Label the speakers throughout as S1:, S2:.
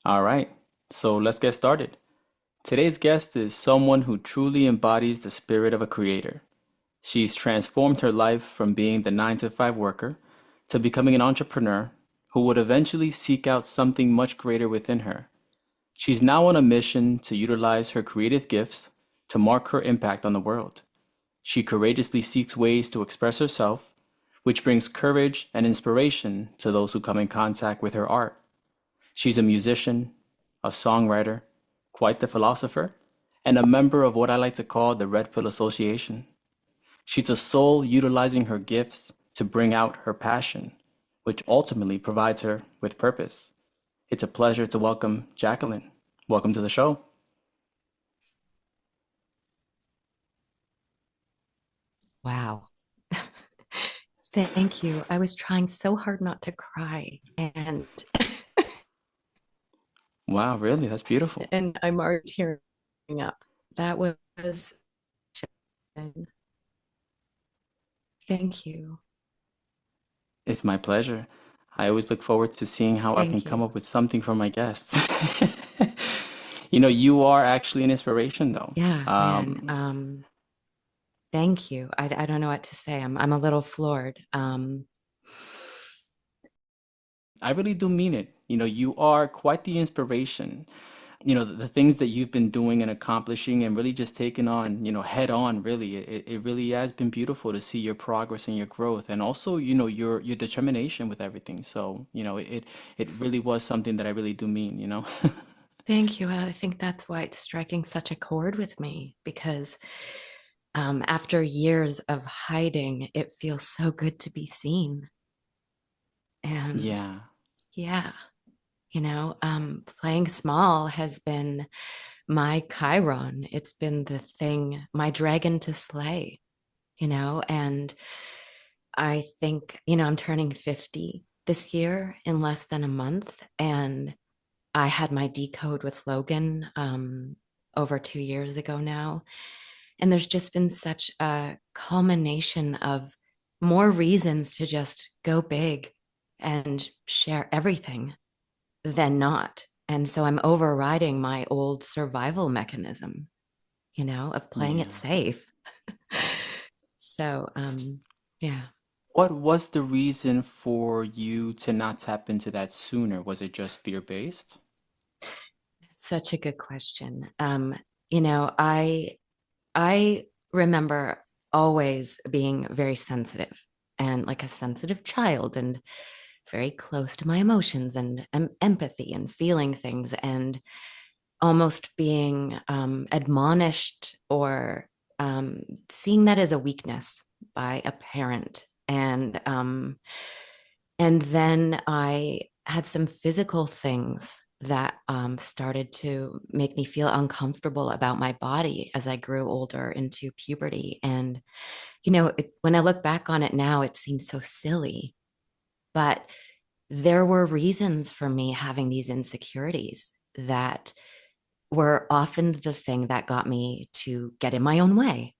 S1: All right, so let's get started. Today's guest is someone who truly embodies the spirit of a creator. She's transformed her life from being the 9 to 5 worker to becoming an entrepreneur who would eventually seek out something much greater within her. She's now on a mission to utilize her creative gifts to mark her impact on the world. She courageously seeks ways to express herself, which brings courage and inspiration to those who come in contact with her art. She's a musician, a songwriter, quite the philosopher, and a member of what I like to call the Red Pill Association. She's a soul utilizing her gifts to bring out her passion, which ultimately provides her with purpose. It's a pleasure to welcome Jacqueline. Welcome to the show.
S2: Wow. Thank you. I was trying so hard not to cry and
S1: Wow, really? That's beautiful.
S2: and I'm already tearing up. That was thank you.
S1: It's my pleasure. I always look forward to seeing how I can
S2: Thank
S1: come
S2: you.
S1: up with something for my guests. You are actually an inspiration, though.
S2: Yeah, man. Thank you. I don't know what to say. I'm a little floored.
S1: I really do mean it. You are quite the inspiration. The things that you've been doing and accomplishing and really just taking on, head on, really. It really has been beautiful to see your progress and your growth and also, your determination with everything. So, it really was something that I really do mean.
S2: Thank you. I think that's why it's striking such a chord with me because after years of hiding, it feels so good to be seen. And
S1: Yeah.
S2: yeah, playing small has been my Chiron. It's been the thing, my dragon to slay, and I think, I'm turning 50 this year in less than a month. And I had my decode with Logan over 2 years ago now. And there's just been such a culmination of more reasons to just go big and share everything than not. And so I'm overriding my old survival mechanism, of playing it
S1: Yeah.
S2: safe. So, yeah,
S1: What was the reason for you to not tap into that sooner? Was it just fear-based?
S2: such a good question. You know, I I remember always being very sensitive and like a sensitive child and very close to my emotions and empathy and feeling things and almost being admonished or seeing that as a weakness by a parent. And then I had some physical things that started to make me feel uncomfortable about my body as I grew older into puberty. And, when I look back on it now, it seems so silly, but there were reasons for me having these insecurities that were often the thing that got me to get in my own way.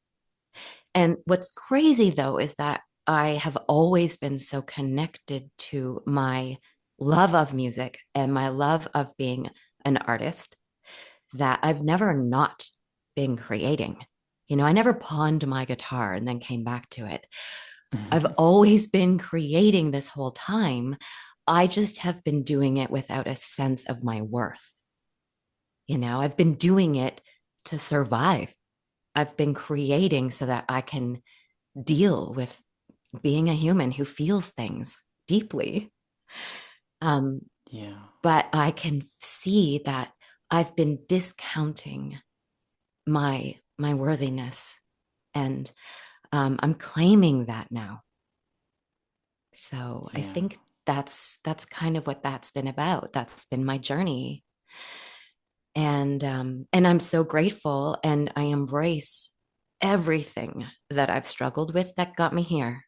S2: And what's crazy though is that I have always been so connected to my love of music and my love of being an artist that I've never not been creating. I never pawned my guitar and then came back to it. I've always been creating this whole time. I just have been doing it without a sense of my worth. I've been doing it to survive. I've been creating so that I can deal with being a human who feels things deeply. Um,
S1: Yeah.
S2: but I can see that I've been discounting my worthiness, and I'm claiming that now. So I
S1: Yeah.
S2: think that's kind of what that's been about. That's been my journey, and I'm so grateful, and I embrace everything that I've struggled with that got me here.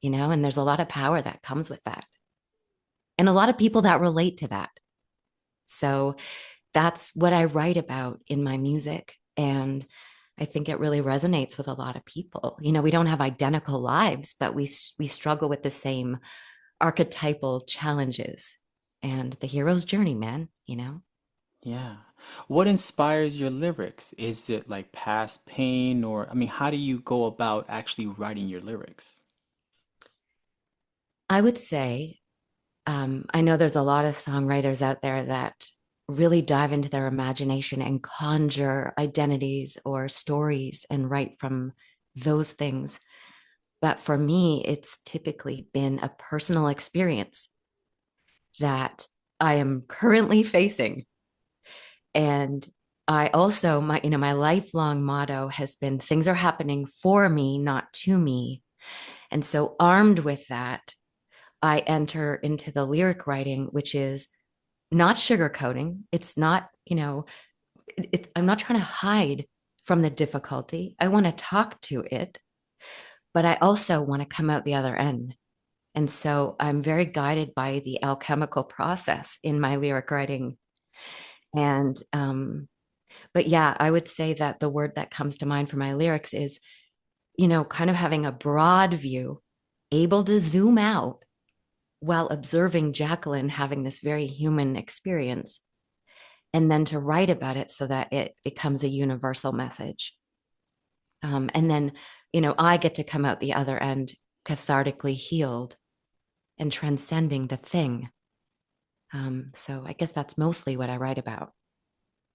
S2: And there's a lot of power that comes with that, and a lot of people that relate to that. So that's what I write about in my music. And I think it really resonates with a lot of people. We don't have identical lives, but we struggle with the same archetypal challenges and the hero's journey, man.
S1: Yeah. What inspires your lyrics? Is it like past pain or, I mean, how do you go about actually writing your lyrics?
S2: I would say, I know there's a lot of songwriters out there that really dive into their imagination and conjure identities or stories and write from those things. But for me, it's typically been a personal experience that I am currently facing. And I also, my lifelong motto has been things are happening for me, not to me. And so, armed with that, I enter into the lyric writing, which is not sugarcoating. It's not, I'm not trying to hide from the difficulty. I want to talk to it, but I also want to come out the other end. And so I'm very guided by the alchemical process in my lyric writing. And, but yeah, I would say that the word that comes to mind for my lyrics is, kind of having a broad view, able to zoom out while observing Jacqueline having this very human experience, and then to write about it so that it becomes a universal message. And then, I get to come out the other end cathartically healed and transcending the thing. So I guess that's mostly what I write about.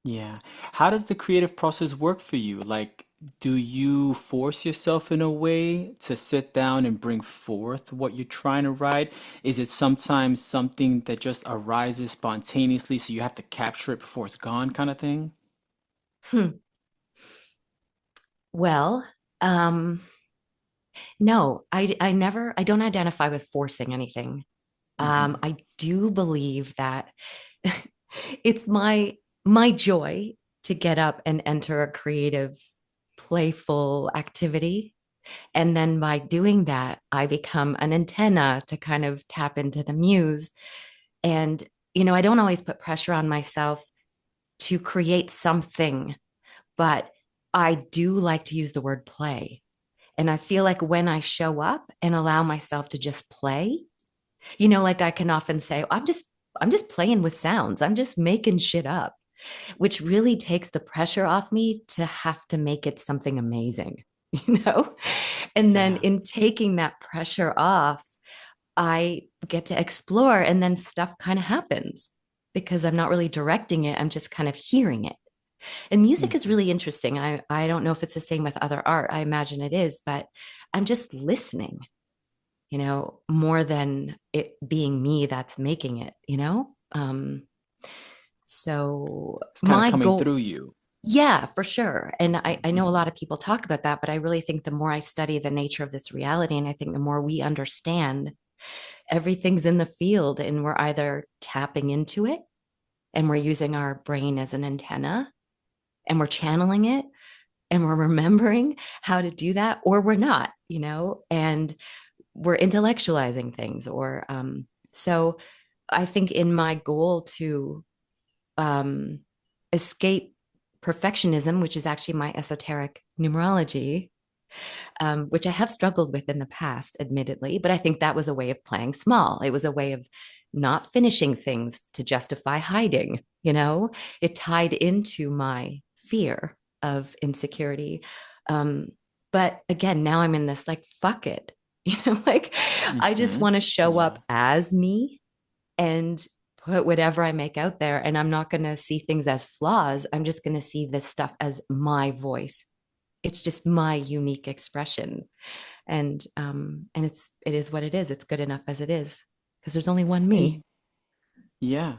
S1: Yeah. How does the creative process work for you? Like, do you force yourself in a way to sit down and bring forth what you're trying to write? Is it sometimes something that just arises spontaneously, so you have to capture it before it's gone, kind of thing?
S2: Hmm. Well, um, no, I don't identify with forcing anything.
S1: Hmm.
S2: I do believe that it's my joy to get up and enter a creative, playful activity. And then by doing that, I become an antenna to kind of tap into the muse. And, I don't always put pressure on myself to create something, but I do like to use the word play. And I feel like when I show up and allow myself to just play, like I can often say, I'm just playing with sounds. I'm just making shit up, which really takes the pressure off me to have to make it something amazing, you know? And then
S1: Yeah.
S2: in taking that pressure off, I get to explore and then stuff kind of happens because I'm not really directing it. I'm just kind of hearing it. And music is
S1: Hmm.
S2: really interesting. I don't know if it's the same with other art. I imagine it is, but I'm just listening, more than it being me that's making it, so
S1: It's kind of
S2: my
S1: coming
S2: goal,
S1: through you.
S2: yeah, for sure. And I know a
S1: Hmm.
S2: lot of people talk about that, but I really think the more I study the nature of this reality, and I think the more we understand everything's in the field and we're either tapping into it and we're using our brain as an antenna and we're channeling it and we're remembering how to do that, or we're not, and we're intellectualizing things, or so I think in my goal to um, escape perfectionism, which is actually my esoteric numerology, which I have struggled with in the past, admittedly, but I think that was a way of playing small. It was a way of not finishing things to justify hiding, it tied into my fear of insecurity. Um, but again, now I'm in this like, fuck it, like I just
S1: Hmm.
S2: want to show up
S1: Yeah.
S2: as me and put whatever I make out there. And I'm not going to see things as flaws. I'm just going to see this stuff as my voice. It's just my unique expression. And it is what it is. It's good enough as it is because there's only one
S1: And
S2: me.
S1: yeah.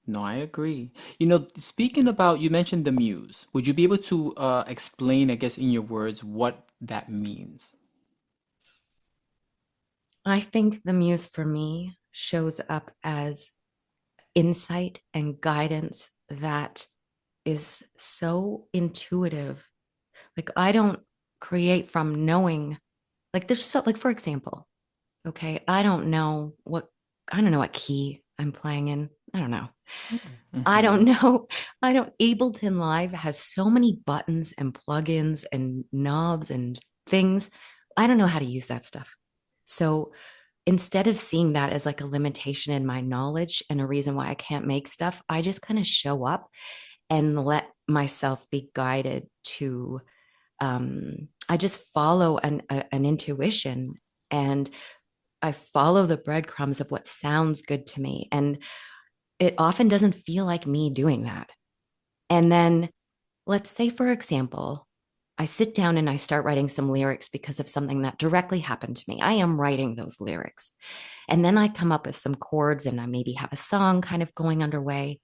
S1: No, I agree. Speaking about, you mentioned the muse. Would you be able to explain, I guess, in your words, what that means?
S2: I think the muse for me shows up as insight and guidance that is so intuitive. Like I don't create from knowing, like there's so, like for example, okay, I don't know what key I'm playing in. I don't know. I don't
S1: Mm-hmm.
S2: know. I don't, Ableton Live has so many buttons and plugins and knobs and things. I don't know how to use that stuff. So instead of seeing that as like a limitation in my knowledge and a reason why I can't make stuff, I just kind of show up and let myself be guided to, I just follow an intuition, and I follow the breadcrumbs of what sounds good to me. And it often doesn't feel like me doing that. And then let's say, for example, I sit down and I start writing some lyrics because of something that directly happened to me. I am writing those lyrics. And then I come up with some chords and I maybe have a song kind of going underway.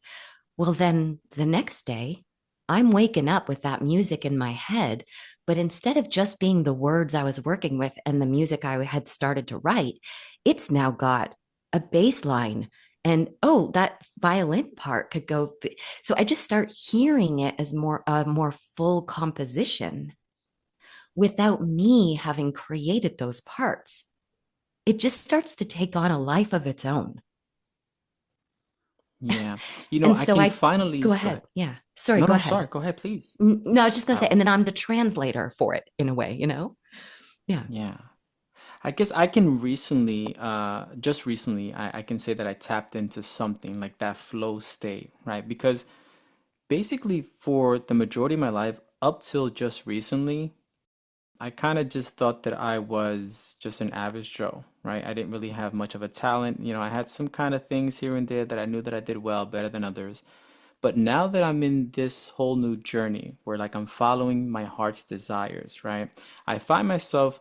S2: Well, then the next day, I'm waking up with that music in my head. But instead of just being the words I was working with and the music I had started to write, it's now got a bass line. And oh, that violin part could go. So I just start hearing it as more a more full composition without me having created those parts. It just starts to take on a life of its own.
S1: Yeah.
S2: And
S1: I
S2: so
S1: can
S2: I go
S1: finally go
S2: ahead.
S1: ahead.
S2: Yeah. Sorry,
S1: No,
S2: go
S1: no,
S2: ahead.
S1: sorry. Go ahead, please.
S2: No, I was just going to say,
S1: Uh,
S2: and then I'm the translator for it in a way, Yeah.
S1: yeah. I guess I can recently, just recently, I can say that I tapped into something like that flow state, right? Because basically, for the majority of my life, up till just recently, I kind of just thought that I was just an average Joe, right? I didn't really have much of a talent. I had some kind of things here and there that I knew that I did well, better than others. But now that I'm in this whole new journey where like I'm following my heart's desires, right? I find myself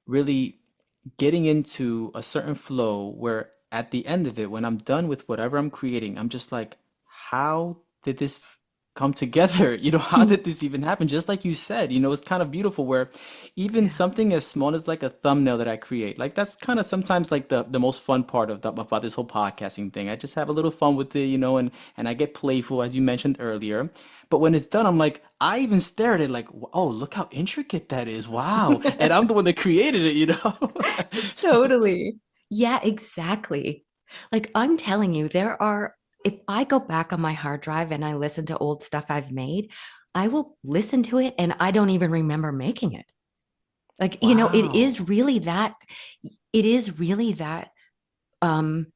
S1: really getting into a certain flow where at the end of it, when I'm done with whatever I'm creating, I'm just like, how did this come together? How
S2: Mm.
S1: did this even happen? Just like you said, it's kind of beautiful where even
S2: Yeah.
S1: something as small as like a thumbnail that I create, like that's kind of sometimes like the most fun part about this whole podcasting thing. I just have a little fun with it, and I get playful, as you mentioned earlier. But when it's done, I'm like, I even stare at it like, oh, look how intricate that is. Wow. And I'm the one that created it.
S2: Totally. Yeah, exactly. Like I'm telling you, if I go back on my hard drive and I listen to old stuff I've made, I will listen to it and I don't even remember making it. Like,
S1: Wow.
S2: it is really that um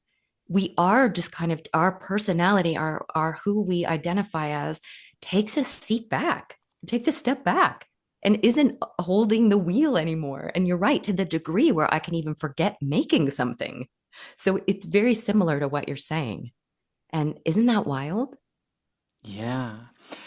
S2: we are just kind of our personality, our who we identify as takes a seat back, takes a step back and isn't holding the wheel anymore. And you're right, to the degree where I can even forget making something. So it's very similar to what you're saying. And isn't that wild?
S1: Yeah.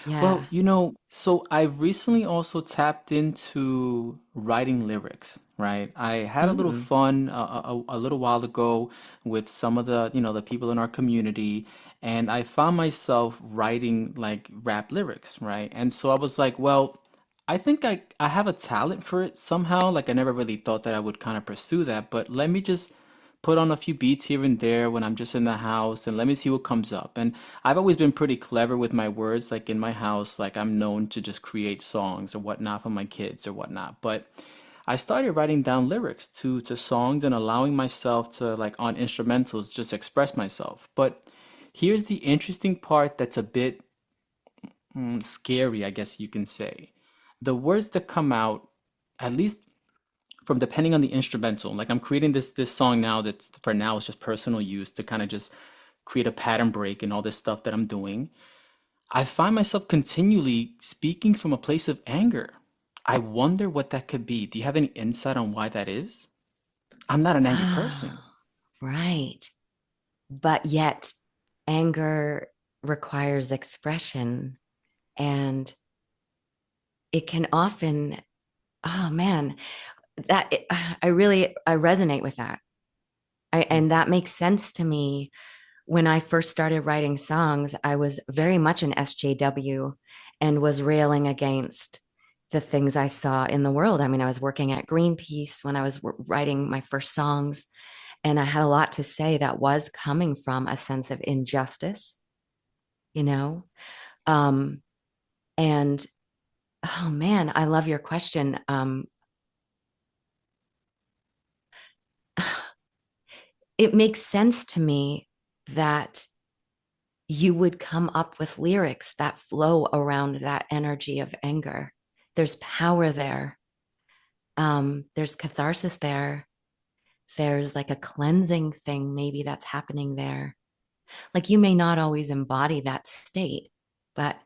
S1: Well,
S2: Yeah.
S1: so I've recently also tapped into writing lyrics, right? I had a little
S2: Mm.
S1: fun a little while ago with some of the people in our community, and I found myself writing like rap lyrics, right? And so I was like, well, I think I have a talent for it somehow. Like I never really thought that I would kind of pursue that, but let me just put on a few beats here and there when I'm just in the house and let me see what comes up. And I've always been pretty clever with my words, like in my house, like I'm known to just create songs or whatnot for my kids or whatnot. But I started writing down lyrics to songs and allowing myself to like on instrumentals just express myself. But here's the interesting part that's a bit scary, I guess you can say. The words that come out, at least from depending on the instrumental, like I'm creating this song now that's for now it's just personal use to kind of just create a pattern break and all this stuff that I'm doing. I find myself continually speaking from a place of anger. I wonder what that could be. Do you have any insight on why that is? I'm not an angry person.
S2: Oh, right. But yet, anger requires expression, and it can often, oh man, I resonate with that.
S1: Mm.
S2: And that makes sense to me. When I first started writing songs, I was very much an SJW and was railing against the things I saw in the world. I mean, I was working at Greenpeace when I was writing my first songs, and I had a lot to say that was coming from a sense of injustice, you know? Um, and oh man, I love your question. It makes sense to me that you would come up with lyrics that flow around that energy of anger. There's power there. There's catharsis there there's like a cleansing thing maybe that's happening there. Like you may not always embody that state, but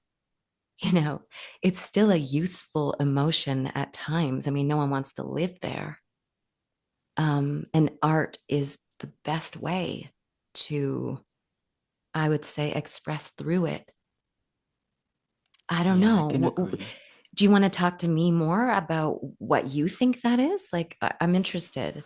S2: you know, it's still a useful emotion at times. I mean, no one wants to live there. And art is the best way to, I would say, express through it. I don't
S1: Yeah, I can
S2: know.
S1: agree.
S2: Do you want to talk to me more about what you think that is? Like, I'm interested.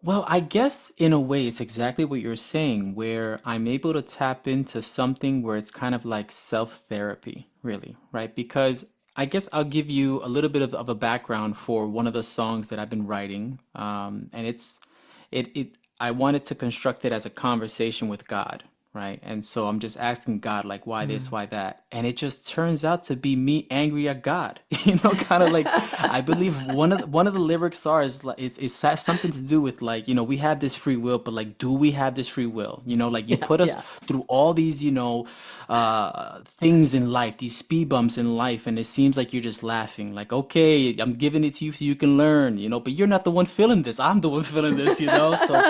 S1: Well, I guess in a way it's exactly what you're saying, where I'm able to tap into something where it's kind of like self-therapy, really, right? Because I guess I'll give you a little bit of a background for one of the songs that I've been writing. And I wanted to construct it as a conversation with God, right? And so I'm just asking God, like, why this,
S2: Mm.
S1: why that? And it just turns out to be me angry at God, kind of like I believe one of the lyrics are is like it has something to do with like, we have this free will, but like, do we have this free will? Like you
S2: Yeah,
S1: put us
S2: yeah.
S1: through all these, things in life, these speed bumps in life, and it seems like you're just laughing, like, okay, I'm giving it to you so you can learn, but you're not the one feeling this. I'm the one feeling this. So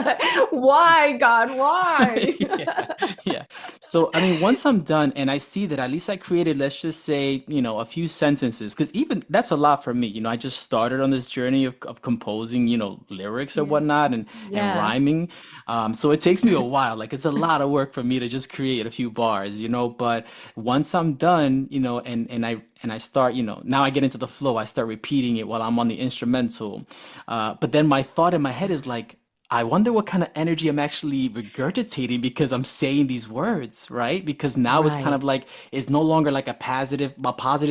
S2: Why, God? Why?
S1: yeah, yeah. So, I mean, once I'm done and I see that at least I created, let's just say, a few sentences, because even that's a lot for me. I just started on this journey of composing, lyrics or
S2: Yeah.
S1: whatnot and
S2: Yeah.
S1: rhyming. So it takes me a while. Like, it's a lot of work for me to just create a few bars, but once I'm done, and I start, now I get into the flow. I start repeating it while I'm on the instrumental. But then my thought in my head is like, I wonder what kind of energy I'm actually regurgitating because I'm saying these words, right? Because now it's kind of
S2: Right.
S1: like it's no longer like a positive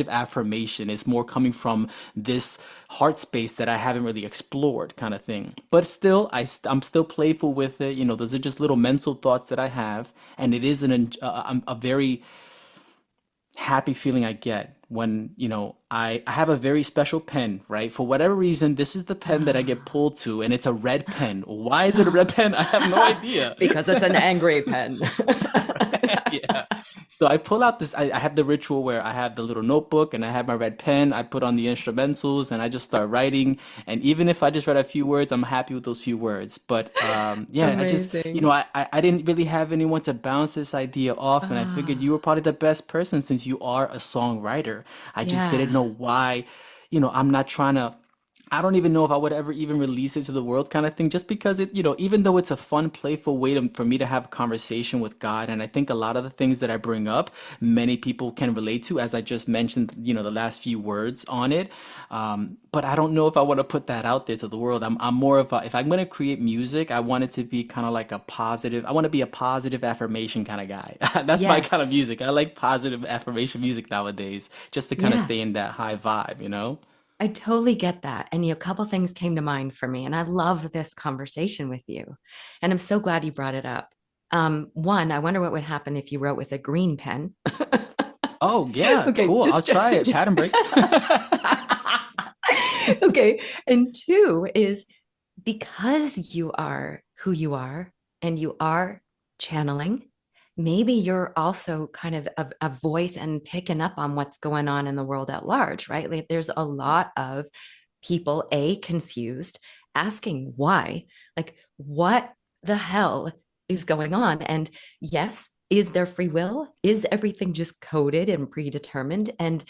S1: affirmation. It's more coming from this heart space that I haven't really explored, kind of thing. But still, I'm still playful with it. Those are just little mental thoughts that I have, and it is a very happy feeling I get when, I have a very special pen, right? For whatever reason, this is the pen that I get
S2: Ah.
S1: pulled to, and it's a red pen. Why is it a red pen? I have no idea.
S2: Because it's an angry pen.
S1: Right? Yeah. So I pull out this, I have the ritual where I have the little notebook and I have my red pen. I put on the instrumentals and I just start writing. And even if I just write a few words, I'm happy with those few words. But yeah, I just,
S2: Amazing.
S1: I didn't really have anyone to bounce this idea off. And I figured you were
S2: Ah,
S1: probably the best person since you are a songwriter. I just didn't
S2: yeah.
S1: know why, I'm not trying to. I don't even know if I would ever even release it to the world kind of thing, just because even though it's a fun, playful way for me to have a conversation with God, and I think a lot of the things that I bring up, many people can relate to, as I just mentioned, the last few words on it. But I don't know if I want to put that out there to the world. I'm more of if I'm going to create music, I want it to be kind of like I want to be a positive affirmation kind of guy. That's my
S2: Yeah.
S1: kind of music. I like positive affirmation music nowadays, just to kind of
S2: Yeah.
S1: stay in that high vibe.
S2: I totally get that. And a couple things came to mind for me, and I love this conversation with you. And I'm so glad you brought it up. One, I wonder what would happen if you wrote with a green pen.
S1: Oh, yeah,
S2: Okay,
S1: cool. I'll try it. Pattern break.
S2: okay. And two is because you are who you are and you are channeling, maybe you're also kind of a voice and picking up on what's going on in the world at large, right? Like there's a lot of people, confused, asking why, like, what the hell is going on? And yes, is there free will? Is everything just coded and predetermined? And,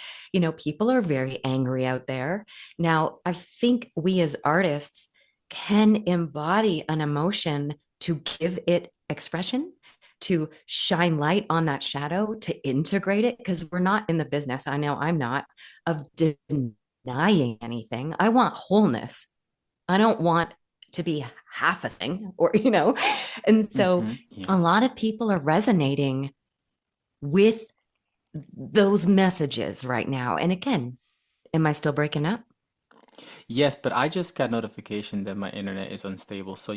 S2: people are very angry out there. Now, I think we as artists can embody an emotion to give it expression, to shine light on that shadow, to integrate it, because we're not in the business, I know I'm not, of denying anything. I want wholeness. I don't want to be half a thing or. And so a
S1: Yeah.
S2: lot of people are resonating with those messages right now. And again, am I still breaking up?
S1: Yes, but I just got notification that my internet is unstable. So,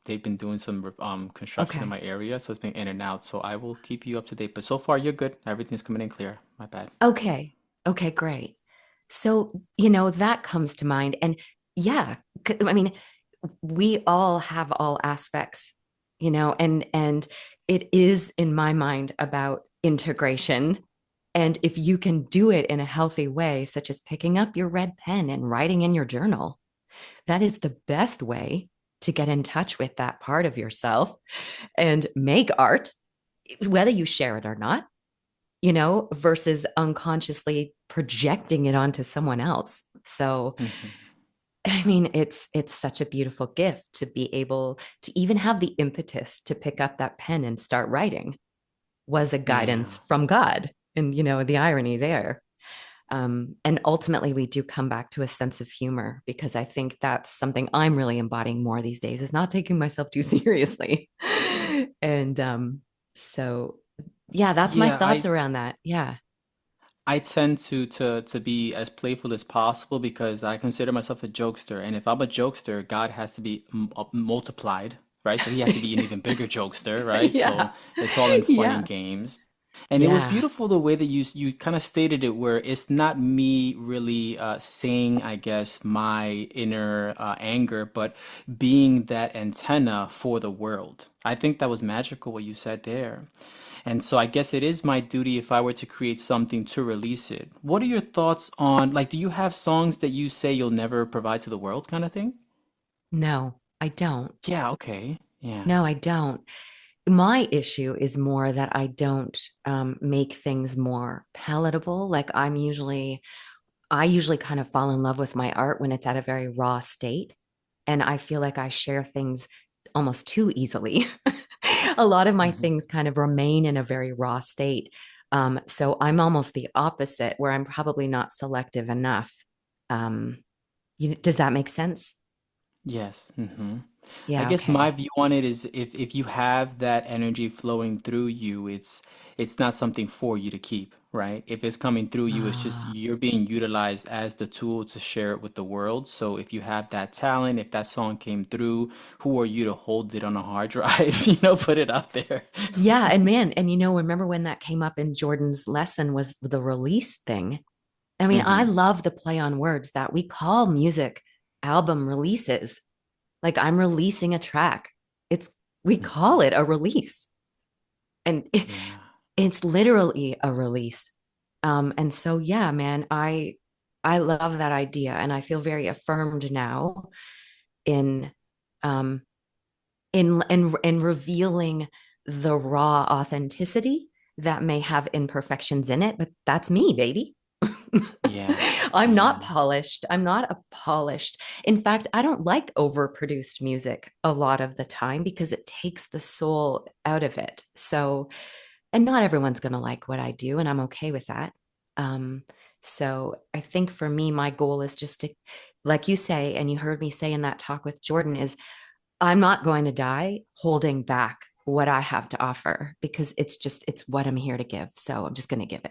S1: they've been doing some construction in
S2: Okay.
S1: my area, so it's been in and out. So I will keep you up to date. But so far, you're good. Everything's coming in clear. My bad.
S2: Okay. Okay, great. So, that comes to mind. And yeah, I mean, we all have all aspects, and it is in my mind about integration. And if you can do it in a healthy way, such as picking up your red pen and writing in your journal, that is the best way. to get in touch with that part of yourself and make art, whether you share it or not, versus unconsciously projecting it onto someone else. So,
S1: Hmm.
S2: I mean, it's such a beautiful gift to be able to even have the impetus to pick up that pen and start writing was a
S1: Yeah.
S2: guidance from God. And the irony there. And ultimately, we do come back to a sense of humor because I think that's something I'm really embodying more these days is not taking myself too seriously. And so, yeah, that's my
S1: Yeah,
S2: thoughts around that. Yeah.
S1: I tend to be as playful as possible because I consider myself a jokester, and if I'm a jokester, God has to be multiplied, right? So he has to be an even bigger jokester, right? So
S2: Yeah.
S1: it's all in fun and
S2: Yeah.
S1: games. And it was
S2: Yeah.
S1: beautiful the way that you kind of stated it, where it's not me really saying, I guess, my inner anger, but being that antenna for the world. I think that was magical what you said there. And so I guess it is my duty if I were to create something to release it. What are your thoughts on, like, do you have songs that you say you'll never provide to the world kind of thing?
S2: No, I don't.
S1: Yeah, okay. Yeah.
S2: No, I don't. My issue is more that I don't make things more palatable. Like I usually kind of fall in love with my art when it's at a very raw state. And I feel like I share things almost too easily. A lot of my
S1: Hmm.
S2: things kind of remain in a very raw state. So I'm almost the opposite, where I'm probably not selective enough. Um, does that make sense?
S1: Yes. Hmm. I
S2: Yeah,
S1: guess my
S2: okay.
S1: view on it is if you have that energy flowing through you, it's not something for you to keep, right? If it's coming through you, it's just
S2: Uh,
S1: you're being utilized as the tool to share it with the world. So if you have that talent, if that song came through, who are you to hold it on a hard drive, put it out there.
S2: yeah, and man, and remember when that came up in Jordan's lesson was the release thing. I mean, I
S1: Hmm.
S2: love the play on words that we call music album releases. Like I'm releasing a track. It's we call it a release. And
S1: Yeah.
S2: it's literally a release. And so yeah, man, I love that idea and I feel very affirmed now in um in revealing the raw authenticity that may have imperfections in it, but that's me, baby.
S1: Yeah.
S2: I'm not
S1: Yeah.
S2: polished. I'm not a polished. In fact, I don't like overproduced music a lot of the time because it takes the soul out of it. So, and not everyone's going to like what I do, and I'm okay with that. Um, so I think for me, my goal is just to, like you say, and you heard me say in that talk with Jordan, is I'm not going to die holding back what I have to offer because it's what I'm here to give. So I'm just going to give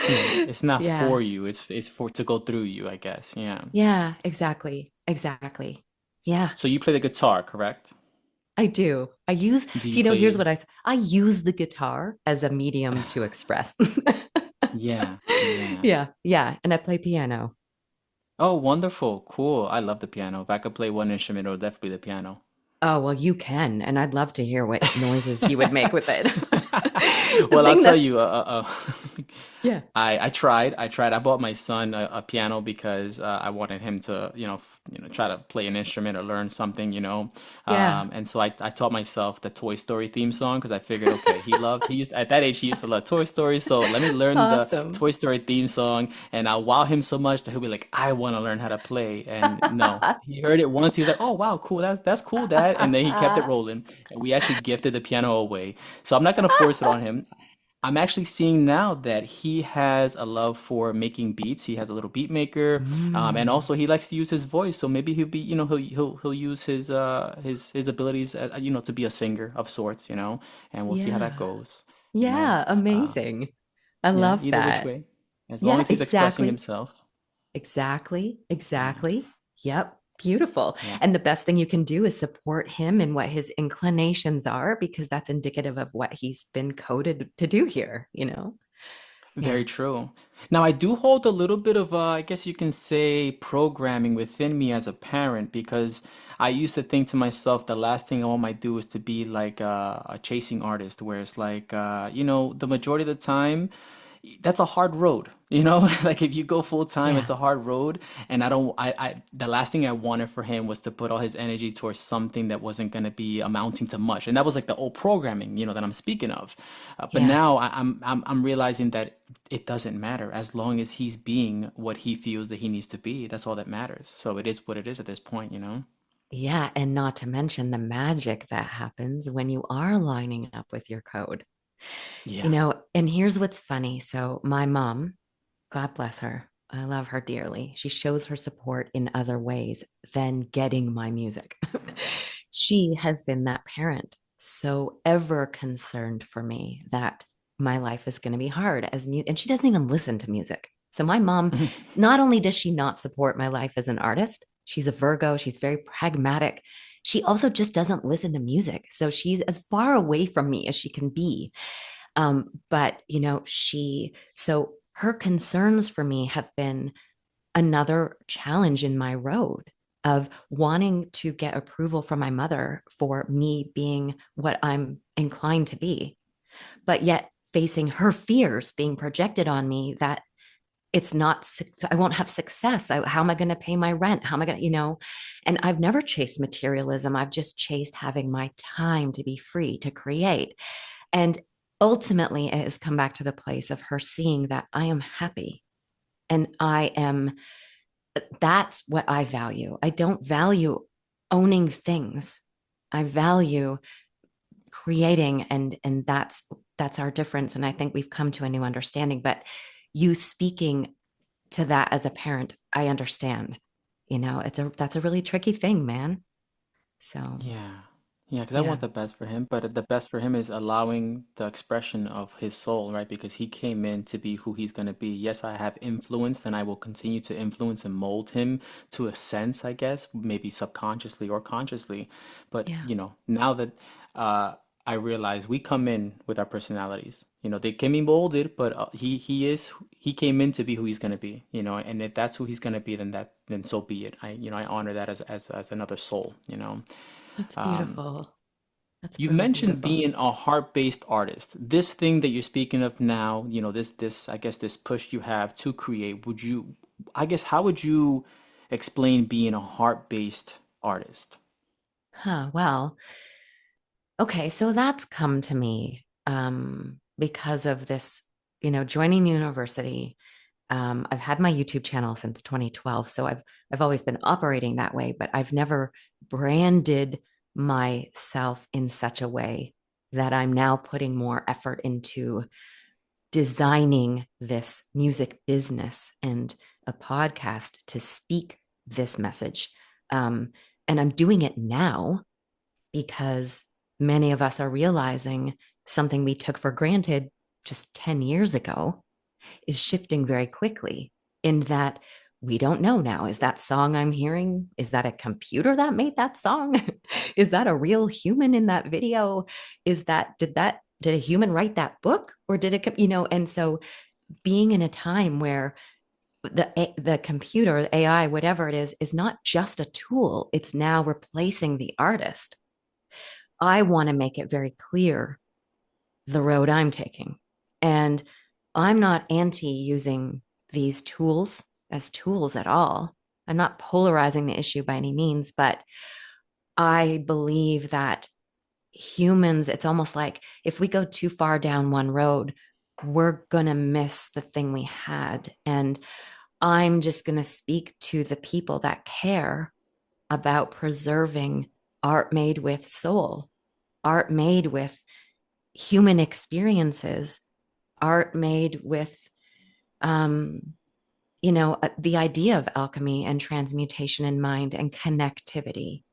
S1: Yeah.
S2: it.
S1: It's not
S2: Yeah.
S1: for you. It's for to go through you, I guess. Yeah.
S2: Yeah, exactly. Exactly. Yeah,
S1: So you play the guitar, correct?
S2: I do.
S1: Do you
S2: Here's
S1: play?
S2: what I use the guitar as a medium to express.
S1: Yeah. Yeah.
S2: Yeah, yeah. And I play piano.
S1: Oh, wonderful. Cool. I love the piano. If I could play one instrument, it would definitely be the piano.
S2: Oh, well, you can. And I'd love to hear what noises you would make with it. The
S1: Well, I'll
S2: thing
S1: tell
S2: that's,
S1: you,
S2: yeah,
S1: I tried. I bought my son a piano because I wanted him to, try to play an instrument or learn something,
S2: yeah.
S1: And so I taught myself the Toy Story theme song because I figured, okay, at that age, he used to love Toy Story. So let me learn the
S2: Awesome.
S1: Toy Story theme song and I'll wow him so much that he'll be like, I want to learn how to play. And no, he heard it once. He was like, oh, wow, cool. That's cool, Dad. And then he kept it rolling. And we actually gifted the piano away. So I'm not going to force it on him. I'm actually seeing now that he has a love for making beats. He has a little beat maker, and
S2: Mm,
S1: also he likes to use his voice. So maybe he'll be, he'll use his abilities, to be a singer of sorts, and we'll see how that
S2: yeah.
S1: goes, you know.
S2: Yeah,
S1: Uh,
S2: amazing. I
S1: yeah,
S2: love
S1: either which
S2: that.
S1: way, as long
S2: Yeah,
S1: as he's expressing
S2: exactly.
S1: himself.
S2: Exactly.
S1: Yeah,
S2: Exactly. Yep. Beautiful.
S1: yeah,
S2: And the best thing you can do is support him in what his inclinations are because that's indicative of what he's been coded to do here. Yeah.
S1: very true. Now I do hold a little bit of, I guess you can say, programming within me as a parent because I used to think to myself the last thing I want my do is to be like a chasing artist, where it's like, the majority of the time. that's a hard road, like if you go full time, it's
S2: Yeah.
S1: a hard road. And I don't, the last thing I wanted for him was to put all his energy towards something that wasn't going to be amounting to much. And that was like the old programming, that I'm speaking of. But
S2: Yeah.
S1: now I'm realizing that it doesn't matter as long as he's being what he feels that he needs to be. That's all that matters. So it is what it is at this point.
S2: Yeah. And not to mention the magic that happens when you are lining up with your code.
S1: Yeah.
S2: And here's what's funny. So, my mom, God bless her, I love her dearly. She shows her support in other ways than getting my music. She has been that parent, so ever concerned for me that my life is going to be hard and she doesn't even listen to music. So my mom, not only does she not support my life as an artist, she's a Virgo, she's very pragmatic. She also just doesn't listen to music. So she's as far away from me as she can be. But so her concerns for me have been another challenge in my road of wanting to get approval from my mother for me being what I'm inclined to be, but yet facing her fears being projected on me that it's not, I won't have success. How am I going to pay my rent? How am I going to? And I've never chased materialism. I've just chased having my time to be free to create. And ultimately, it has come back to the place of her seeing that I am happy and that's what I value. I don't value owning things. I value creating and that's our difference. And I think we've come to a new understanding. But you speaking to that as a parent, I understand. That's a really tricky thing, man. So
S1: Yeah. Yeah, because I
S2: yeah,
S1: want the best for him, but the best for him is allowing the expression of his soul, right? Because he came in to be who he's going to be. Yes, I have influenced and I will continue to influence and mold him to a sense, I guess, maybe subconsciously or consciously. But,
S2: yeah,
S1: now that uh, I realize we come in with our personalities. They can be molded, but he came in to be who he's going to be. And if that's who he's going to be, then so be it. I honor that as another soul.
S2: that's
S1: Um,
S2: beautiful. That's
S1: you
S2: really
S1: mentioned
S2: beautiful.
S1: being a heart-based artist. This thing that you're speaking of now, this I guess this push you have to create, I guess how would you explain being a heart-based artist?
S2: Huh. Well, okay, so that's come to me because of this, joining the university. I've had my YouTube channel since 2012, so I've always been operating that way, but I've never branded myself in such a way that I'm now putting more effort into designing this music business and a podcast to speak this message. Um, and I'm doing it now because many of us are realizing something we took for granted just 10 years ago is shifting very quickly in that we don't know now. Is that song I'm hearing? Is that a computer that made that song? Is that a real human in that video? Did a human write that book or did it, and so being in a time where the computer, the AI, whatever it is not just a tool. It's now replacing the artist. I want to make it very clear the road I'm taking. And I'm not anti using these tools as tools at all. I'm not polarizing the issue by any means, but I believe that humans, it's almost like if we go too far down one road, we're going to miss the thing we had. And I'm just going to speak to the people that care about preserving art made with soul, art made with human experiences, art made with um, the idea of alchemy and transmutation in mind and connectivity.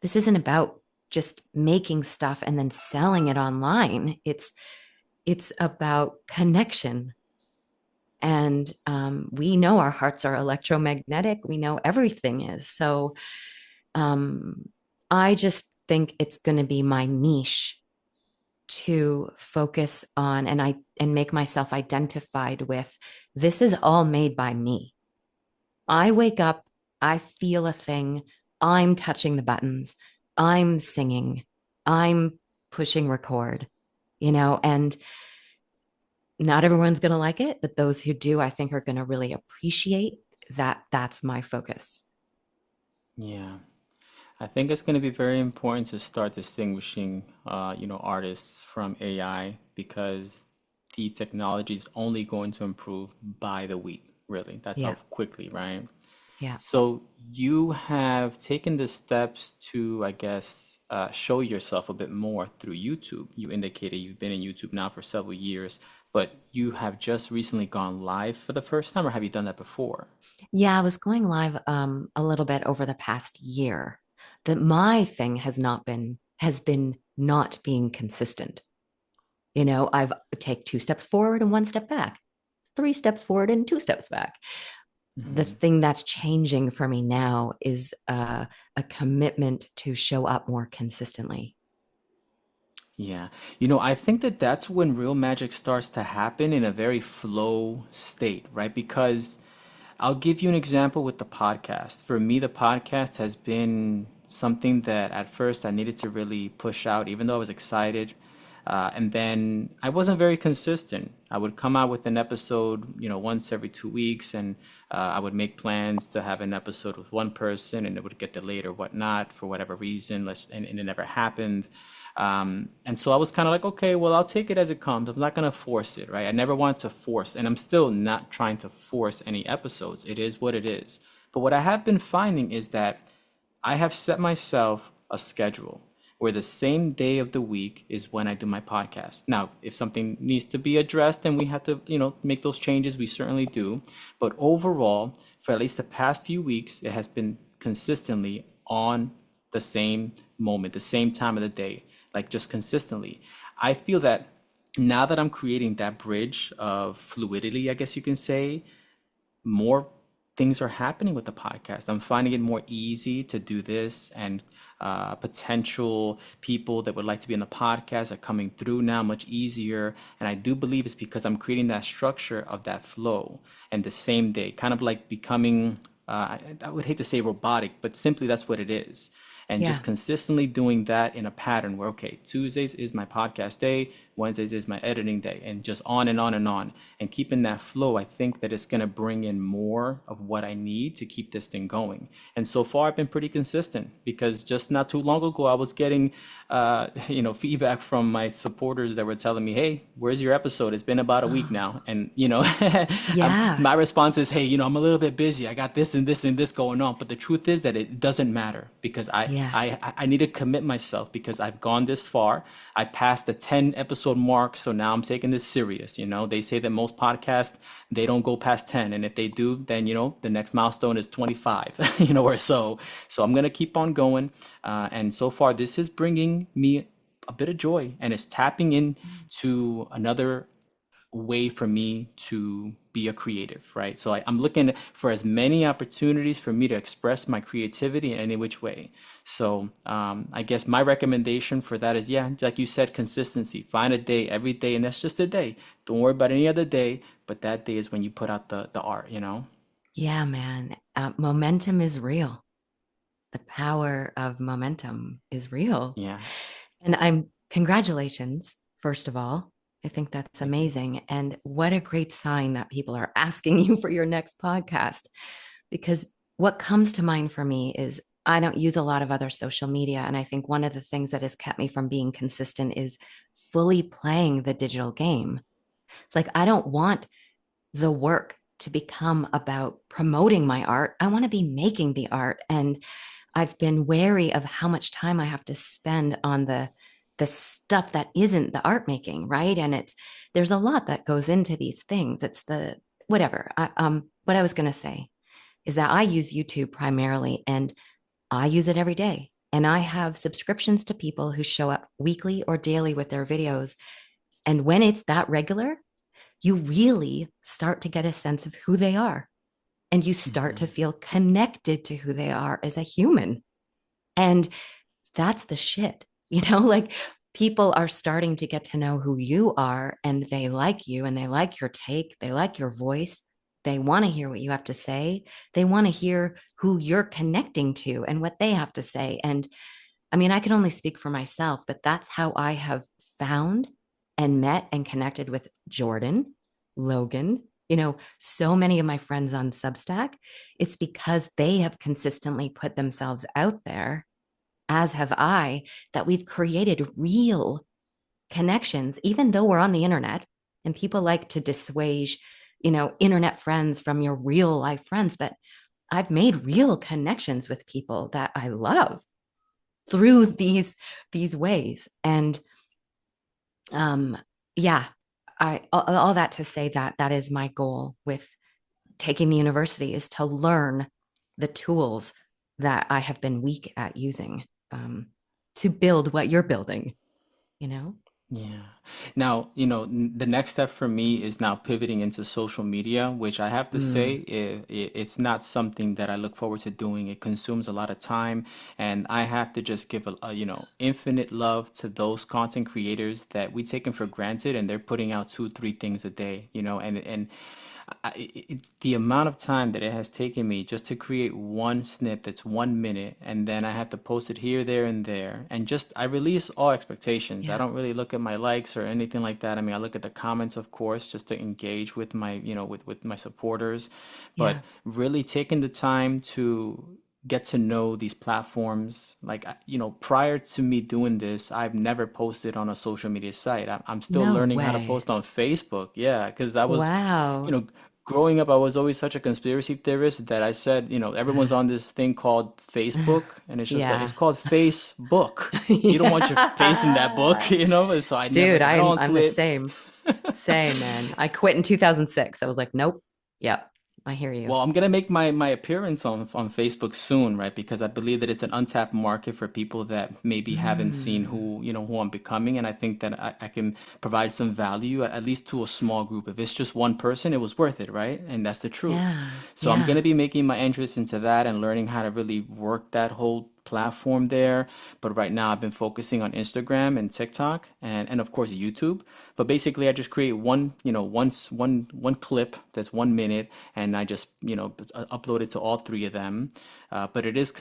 S2: This isn't about just making stuff and then selling it online. It's about connection. And we know our hearts are electromagnetic. We know everything is. So um, I just think it's going to be my niche to focus on and make myself identified with this is all made by me. I wake up, I feel a thing, I'm touching the buttons, I'm singing, I'm pushing record, and Not everyone's going to like it, but those who do, I think, are going to really appreciate that. That's my focus.
S1: Yeah. I think it's going to be very important to start distinguishing, artists from AI because the technology is only going to improve by the week, really. That's how
S2: Yeah.
S1: quickly, right?
S2: Yeah.
S1: So you have taken the steps to, I guess, show yourself a bit more through YouTube. You indicated you've been in YouTube now for several years, but you have just recently gone live for the first time, or have you done that before?
S2: Yeah. I was going live a little bit over the past year. That my thing has been not being consistent. I've take two steps forward and one step back, three steps forward and two steps back. The
S1: Hmm.
S2: thing that's changing for me now is a commitment to show up more consistently.
S1: Yeah. I think that that's when real magic starts to happen in a very flow state, right? Because I'll give you an example with the podcast. For me, the podcast has been something that at first I needed to really push out, even though I was excited. And then I wasn't very consistent. I would come out with an episode, once every 2 weeks, and I would make plans to have an episode with one person, and it would get delayed or whatnot for whatever reason, and it never happened. And so I was kind of like, okay, well, I'll take it as it comes. I'm not going to force it, right? I never want to force, and I'm still not trying to force any episodes. It is what it is. But what I have been finding is that I have set myself a schedule where the same day of the week is when I do my podcast. Now, if something needs to be addressed and we have to, make those changes, we certainly do. But overall, for at least the past few weeks, it has been consistently on the same moment, the same time of the day, like just consistently. I feel that now that I'm creating that bridge of fluidity, I guess you can say, more things are happening with the podcast. I'm finding it more easy to do this, and potential people that would like to be on the podcast are coming through now much easier. And I do believe it's because I'm creating that structure of that flow and the same day, kind of like becoming, I would hate to say robotic, but simply that's what it is. And
S2: Yeah.
S1: just consistently doing that in a pattern where, okay, Tuesdays is my podcast day, Wednesdays is my editing day, and just on and on and on. And keeping that flow, I think that it's going to bring in more of what I need to keep this thing going. And so far, I've been pretty consistent because just not too long ago, I was getting, feedback from my supporters that were telling me, "Hey, where's your episode? It's been about a week
S2: Oh,
S1: now." And
S2: yeah.
S1: my response is, "Hey, I'm a little bit busy. I got this and this and this going on." But the truth is that it doesn't matter because I
S2: Yeah.
S1: I I need to commit myself because I've gone this far. I passed the 10 episode mark, so now I'm taking this serious. They say that most podcasts they don't go past 10, and if they do, then the next milestone is 25, or so. So I'm gonna keep on going, and so far this is bringing me a bit of joy, and it's tapping into another way for me to be a creative, right? So I'm looking for as many opportunities for me to express my creativity in any which way. So I guess my recommendation for that is, yeah, like you said, consistency. Find a day every day, and that's just a day. Don't worry about any other day, but that day is when you put out the art.
S2: Yeah, man. Momentum is real. The power of momentum is real.
S1: Yeah,
S2: And congratulations, first of all. I think that's
S1: thank you.
S2: amazing. And what a great sign that people are asking you for your next podcast. Because what comes to mind for me is I don't use a lot of other social media. And I think one of the things that has kept me from being consistent is fully playing the digital game. It's like I don't want the work to become about promoting my art. I want to be making the art. And I've been wary of how much time I have to spend on the stuff that isn't the art making, right? And there's a lot that goes into these things. It's the whatever. What I was going to say is that I use YouTube primarily, and I use it every day. And I have subscriptions to people who show up weekly or daily with their videos. And when it's that regular, you really start to get a sense of who they are, and you start to
S1: Hmm.
S2: feel connected to who they are as a human. And that's the shit, like people are starting to get to know who you are, and they like you, and they like your take, they like your voice. They want to hear what you have to say. They want to hear who you're connecting to and what they have to say. And I mean, I can only speak for myself, but that's how I have found and met and connected with Jordan, Logan, so many of my friends on Substack, it's because they have consistently put themselves out there, as have I, that we've created real connections, even though we're on the internet. And people like to dissuade, internet friends from your real life friends. But I've made real connections with people that I love through these ways. And um, yeah, all that to say that that is my goal with taking the university, is to learn the tools that I have been weak at using, to build what you're building, you know?
S1: Yeah. Now, the next step for me is now pivoting into social media, which I have to say,
S2: Mm,
S1: it's not something that I look forward to doing. It consumes a lot of time, and I have to just give infinite love to those content creators that we taken for granted, and they're putting out two, three things a day, and it's the amount of time that it has taken me just to create one snip that's 1 minute, and then I have to post it here, there, and there. And just I release all expectations. I
S2: yeah,
S1: don't really look at my likes or anything like that. I mean, I look at the comments, of course, just to engage with with my supporters, but
S2: yeah.
S1: really taking the time to get to know these platforms. Like, prior to me doing this, I've never posted on a social media site. I'm still
S2: No
S1: learning how to
S2: way.
S1: post on Facebook. Yeah, because I was, you
S2: Wow.
S1: know, growing up, I was always such a conspiracy theorist that I said, everyone's on this thing called Facebook, and it's just like
S2: Yeah.
S1: it's called Facebook. You don't want your face in that book,
S2: Yeah.
S1: and so I never
S2: Dude,
S1: got
S2: I'm
S1: onto
S2: the
S1: it.
S2: same. Same, man. I quit in 2006. I was like, nope. Yep. I hear you.
S1: Well, I'm gonna make my appearance on Facebook soon, right? Because I believe that it's an untapped market for people that maybe haven't seen
S2: Mm,
S1: who I'm becoming, and I think that I can provide some value at least to a small group. If it's just one person, it was worth it, right? And that's the truth.
S2: yeah.
S1: So I'm
S2: Yeah.
S1: gonna be making my entrance into that and learning how to really work that whole platform there. But right now I've been focusing on Instagram and TikTok and of course YouTube. But basically I just create one clip that's 1 minute, and I just upload it to all three of them. But it is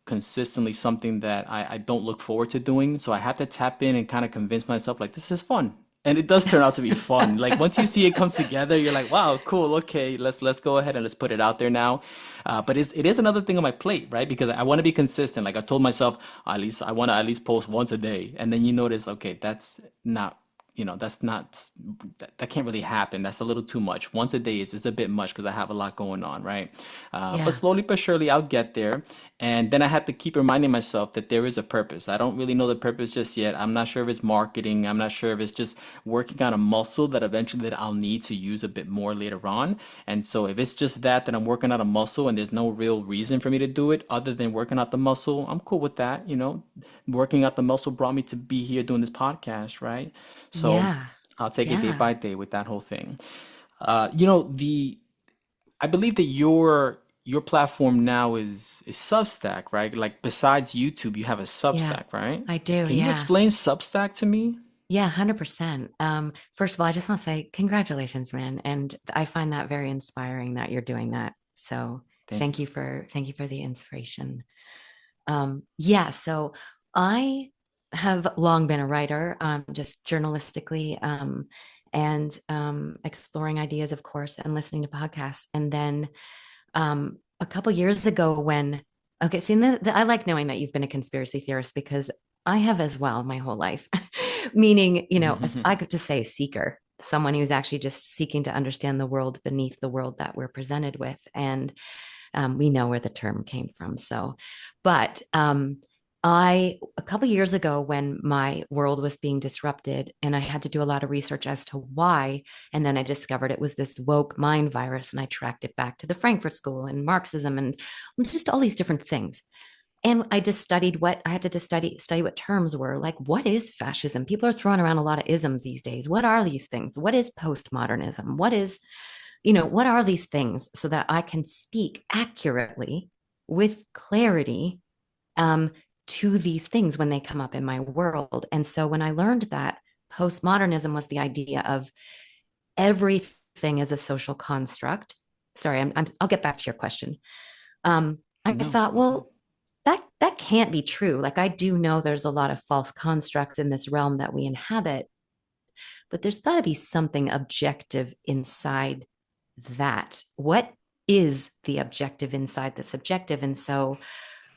S1: consistently something that I don't look forward to doing. So I have to tap in and kind of convince myself like this is fun. And it does turn out to be fun. Like once you see it comes together, you're like, wow, cool, okay, let's go ahead and let's put it out there now. But it is another thing on my plate, right? Because I want to be consistent. Like I told myself, at least I want to at least post once a day. And then you notice, okay, not that's not that can't really happen. That's a little too much. Once a day is a bit much because I have a lot going on, right? But
S2: Yeah.
S1: slowly but surely I'll get there. And then I have to keep reminding myself that there is a purpose. I don't really know the purpose just yet. I'm not sure if it's marketing. I'm not sure if it's just working on a muscle that eventually that I'll need to use a bit more later on. And so if it's just that I'm working out a muscle and there's no real reason for me to do it other than working out the muscle, I'm cool with that. Working out the muscle brought me to be here doing this podcast, right? So
S2: Yeah.
S1: I'll take it day
S2: Yeah.
S1: by day with that whole thing. The I believe that your platform now is Substack, right? Like besides YouTube, you have a
S2: Yeah.
S1: Substack, right?
S2: I do.
S1: Can you
S2: Yeah.
S1: explain Substack to me?
S2: Yeah, 100%. First of all, I just want to say congratulations, man. And I find that very inspiring that you're doing that. So
S1: Thank you.
S2: thank you for the inspiration. Yeah, so I have long been a writer, just journalistically, and exploring ideas, of course, and listening to podcasts. And then a couple years ago, okay, see, I like knowing that you've been a conspiracy theorist because I have as well my whole life. Meaning, I could just say a seeker, someone who's actually just seeking to understand the world beneath the world that we're presented with. And we know where the term came from. So, but a couple years ago, when my world was being disrupted, and I had to do a lot of research as to why, and then I discovered it was this woke mind virus, and I tracked it back to the Frankfurt School and Marxism and just all these different things. And I just studied what I had to just study what terms were like. What is fascism? People are throwing around a lot of isms these days. What are these things? What is postmodernism? What are these things so that I can speak accurately with clarity, um, to these things when they come up in my world. And so when I learned that postmodernism was the idea of everything as a social construct, sorry, I'll get back to your question. I
S1: No,
S2: thought,
S1: go ahead.
S2: well, that can't be true. Like I do know there's a lot of false constructs in this realm that we inhabit, but there's got to be something objective inside that. What is the objective inside the subjective? And so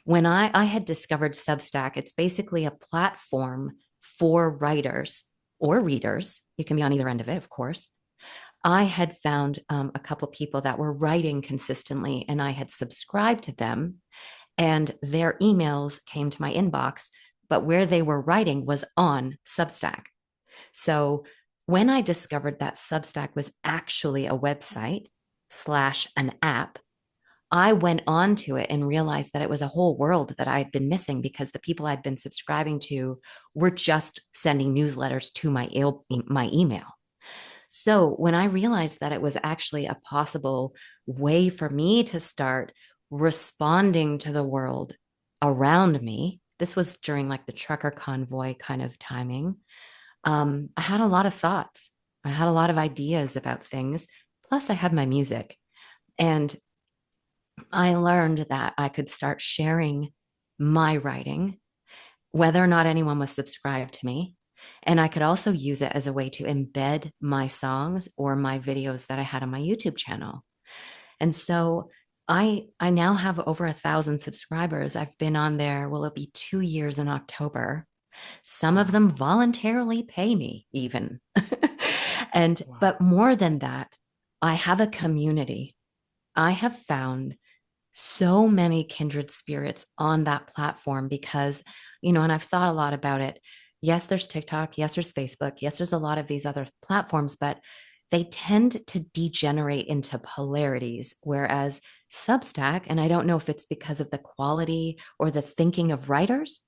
S2: when I had discovered Substack, it's basically a platform for writers or readers. You can be on either end of it, of course. I had found a couple people that were writing consistently, and I had subscribed to them, and their emails came to my inbox, but where they were writing was on Substack. So when I discovered that Substack was actually a website slash an app, I went on to it and realized that it was a whole world that I had been missing because the people I'd been subscribing to were just sending newsletters to my email. So when I realized that it was actually a possible way for me to start responding to the world around me, this was during like the trucker convoy kind of timing. I had a lot of thoughts. I had a lot of ideas about things. Plus, I had my music. And I learned that I could start sharing my writing, whether or not anyone was subscribed to me. And I could also use it as a way to embed my songs or my videos that I had on my YouTube channel. And so I now have over 1,000 subscribers. I've been on there, well, it'll be 2 years in October. Some of them
S1: Wow.
S2: voluntarily pay me even. And
S1: Wow.
S2: but more than that, I have a community. I have found so many kindred spirits on that platform because, and I've thought a lot about it. Yes, there's TikTok. Yes, there's Facebook. Yes, there's a lot of these other platforms, but they tend to degenerate into polarities. Whereas Substack, and I don't know if it's because of the quality or the thinking of writers,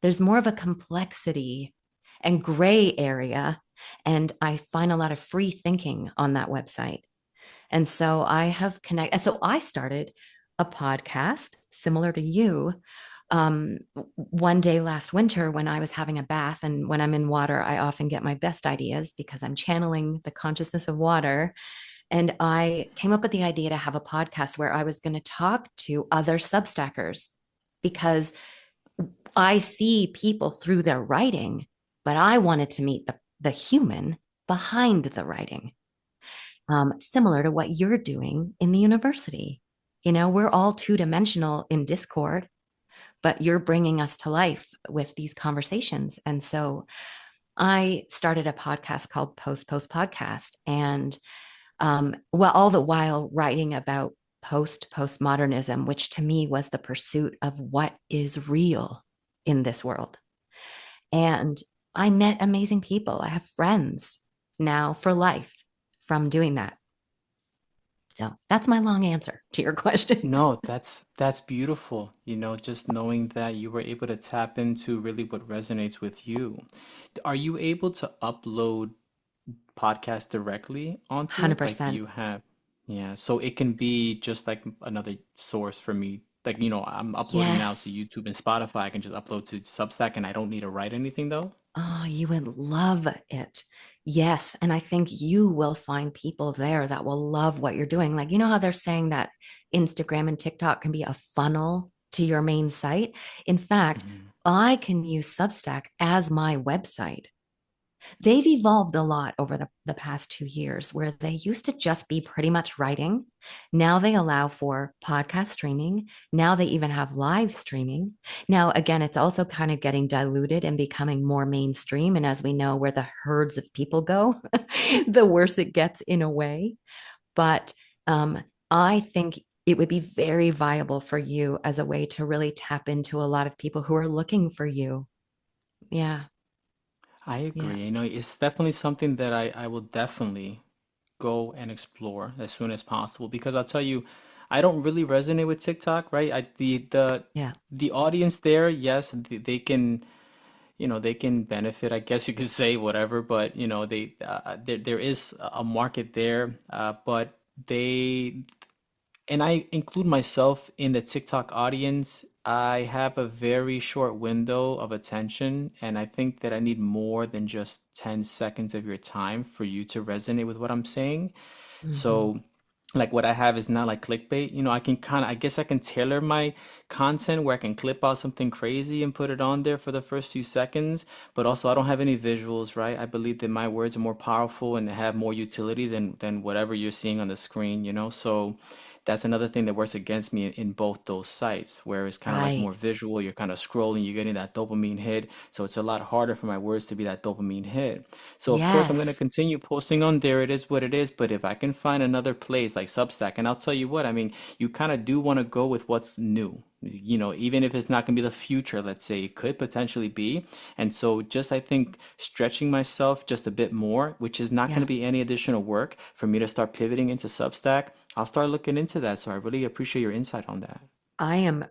S2: there's more of a complexity and gray area. And I find a lot of free thinking on that website. And so I have connected. So I started a podcast similar to you one day last winter when I was having a bath. And when I'm in water, I often get my best ideas because I'm channeling the consciousness of water. And I came up with the idea to have a podcast where I was going to talk to other Substackers because I see people through their writing, but I wanted to meet the human behind the writing, similar to what you're doing in the university. We're all two-dimensional in Discord, but you're bringing us to life with these conversations. And so I started a podcast called Post Podcast. And well, all the while writing about postmodernism, which to me was the pursuit of what is real in this world. And I met amazing people. I have friends now for life from doing that. So that's my long answer to your question.
S1: No, that's beautiful. Just knowing that you were able to tap into really what resonates with you. Are you able to upload podcast directly onto it? Like, do
S2: 100%.
S1: you have, yeah, so it can be just like another source for me. Like, I'm uploading now to
S2: Yes.
S1: YouTube and Spotify. I can just upload to Substack and I don't need to write anything though.
S2: Oh, you would love it. Yes. And I think you will find people there that will love what you're doing. Like, how they're saying that Instagram and TikTok can be a funnel to your main site? In fact,
S1: Mhm.
S2: I can use Substack as my website. They've evolved a lot over the past 2 years where they used to just be pretty much writing. Now they allow for podcast streaming. Now they even have live streaming. Now, again, it's also kind of getting diluted and becoming more mainstream. And as we know, where the herds of people go, the worse it gets in a way. But I think it would be very viable for you as a way to really tap into a lot of people who are looking for you. Yeah.
S1: I
S2: Yeah.
S1: agree. It's definitely something that I will definitely go and explore as soon as possible because I'll tell you, I don't really resonate with TikTok, right?
S2: Yeah.
S1: The audience there, yes, they can, they can benefit, I guess you could say whatever, but there is a market there, but they and I include myself in the TikTok audience. I have a very short window of attention, and I think that I need more than just 10 seconds of your time for you to resonate with what I'm saying.
S2: Hmm.
S1: So like what I have is not like clickbait. I can kind of, I guess I can tailor my content where I can clip out something crazy and put it on there for the first few seconds, but also I don't have any visuals, right? I believe that my words are more powerful and have more utility than whatever you're seeing on the screen. So that's another thing that works against me in both those sites, where it's kind of like
S2: Right.
S1: more visual, you're kind of scrolling, you're getting that dopamine hit, so it's a lot harder for my words to be that dopamine hit. So of course I'm going to
S2: Yes.
S1: continue posting on there. It is what it is. But if I can find another place like Substack, and I'll tell you what, I mean, you kind of do want to go with what's new. Even if it's not going to be the future, let's say it could potentially be. And so just I think stretching myself just a bit more, which is not going
S2: Yeah.
S1: to be any additional work for me to start pivoting into Substack. I'll start looking into that. So I really appreciate your insight on that.
S2: I am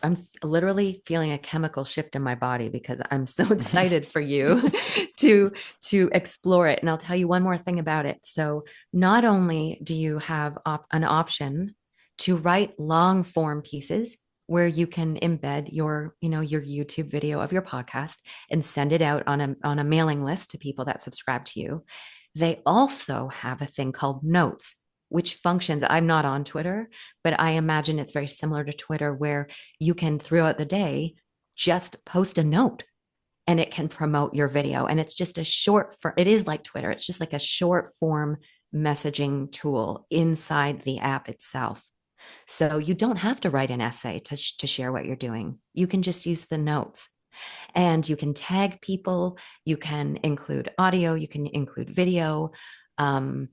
S2: I'm literally feeling a chemical shift in my body because I'm so excited for you to to explore it. And I'll tell you one more thing about it. So not only do you have an option to write long form pieces where you can embed your YouTube video of your podcast and send it out on a mailing list to people that subscribe to you. They also have a thing called notes, which functions. I'm not on Twitter, but I imagine it's very similar to Twitter where you can throughout the day just post a note and it can promote your video. And it's just it is like Twitter. It's just like a short form messaging tool inside the app itself. So you don't have to write an essay to share what you're doing. You can just use the notes and you can tag people. You can include audio, you can include video. And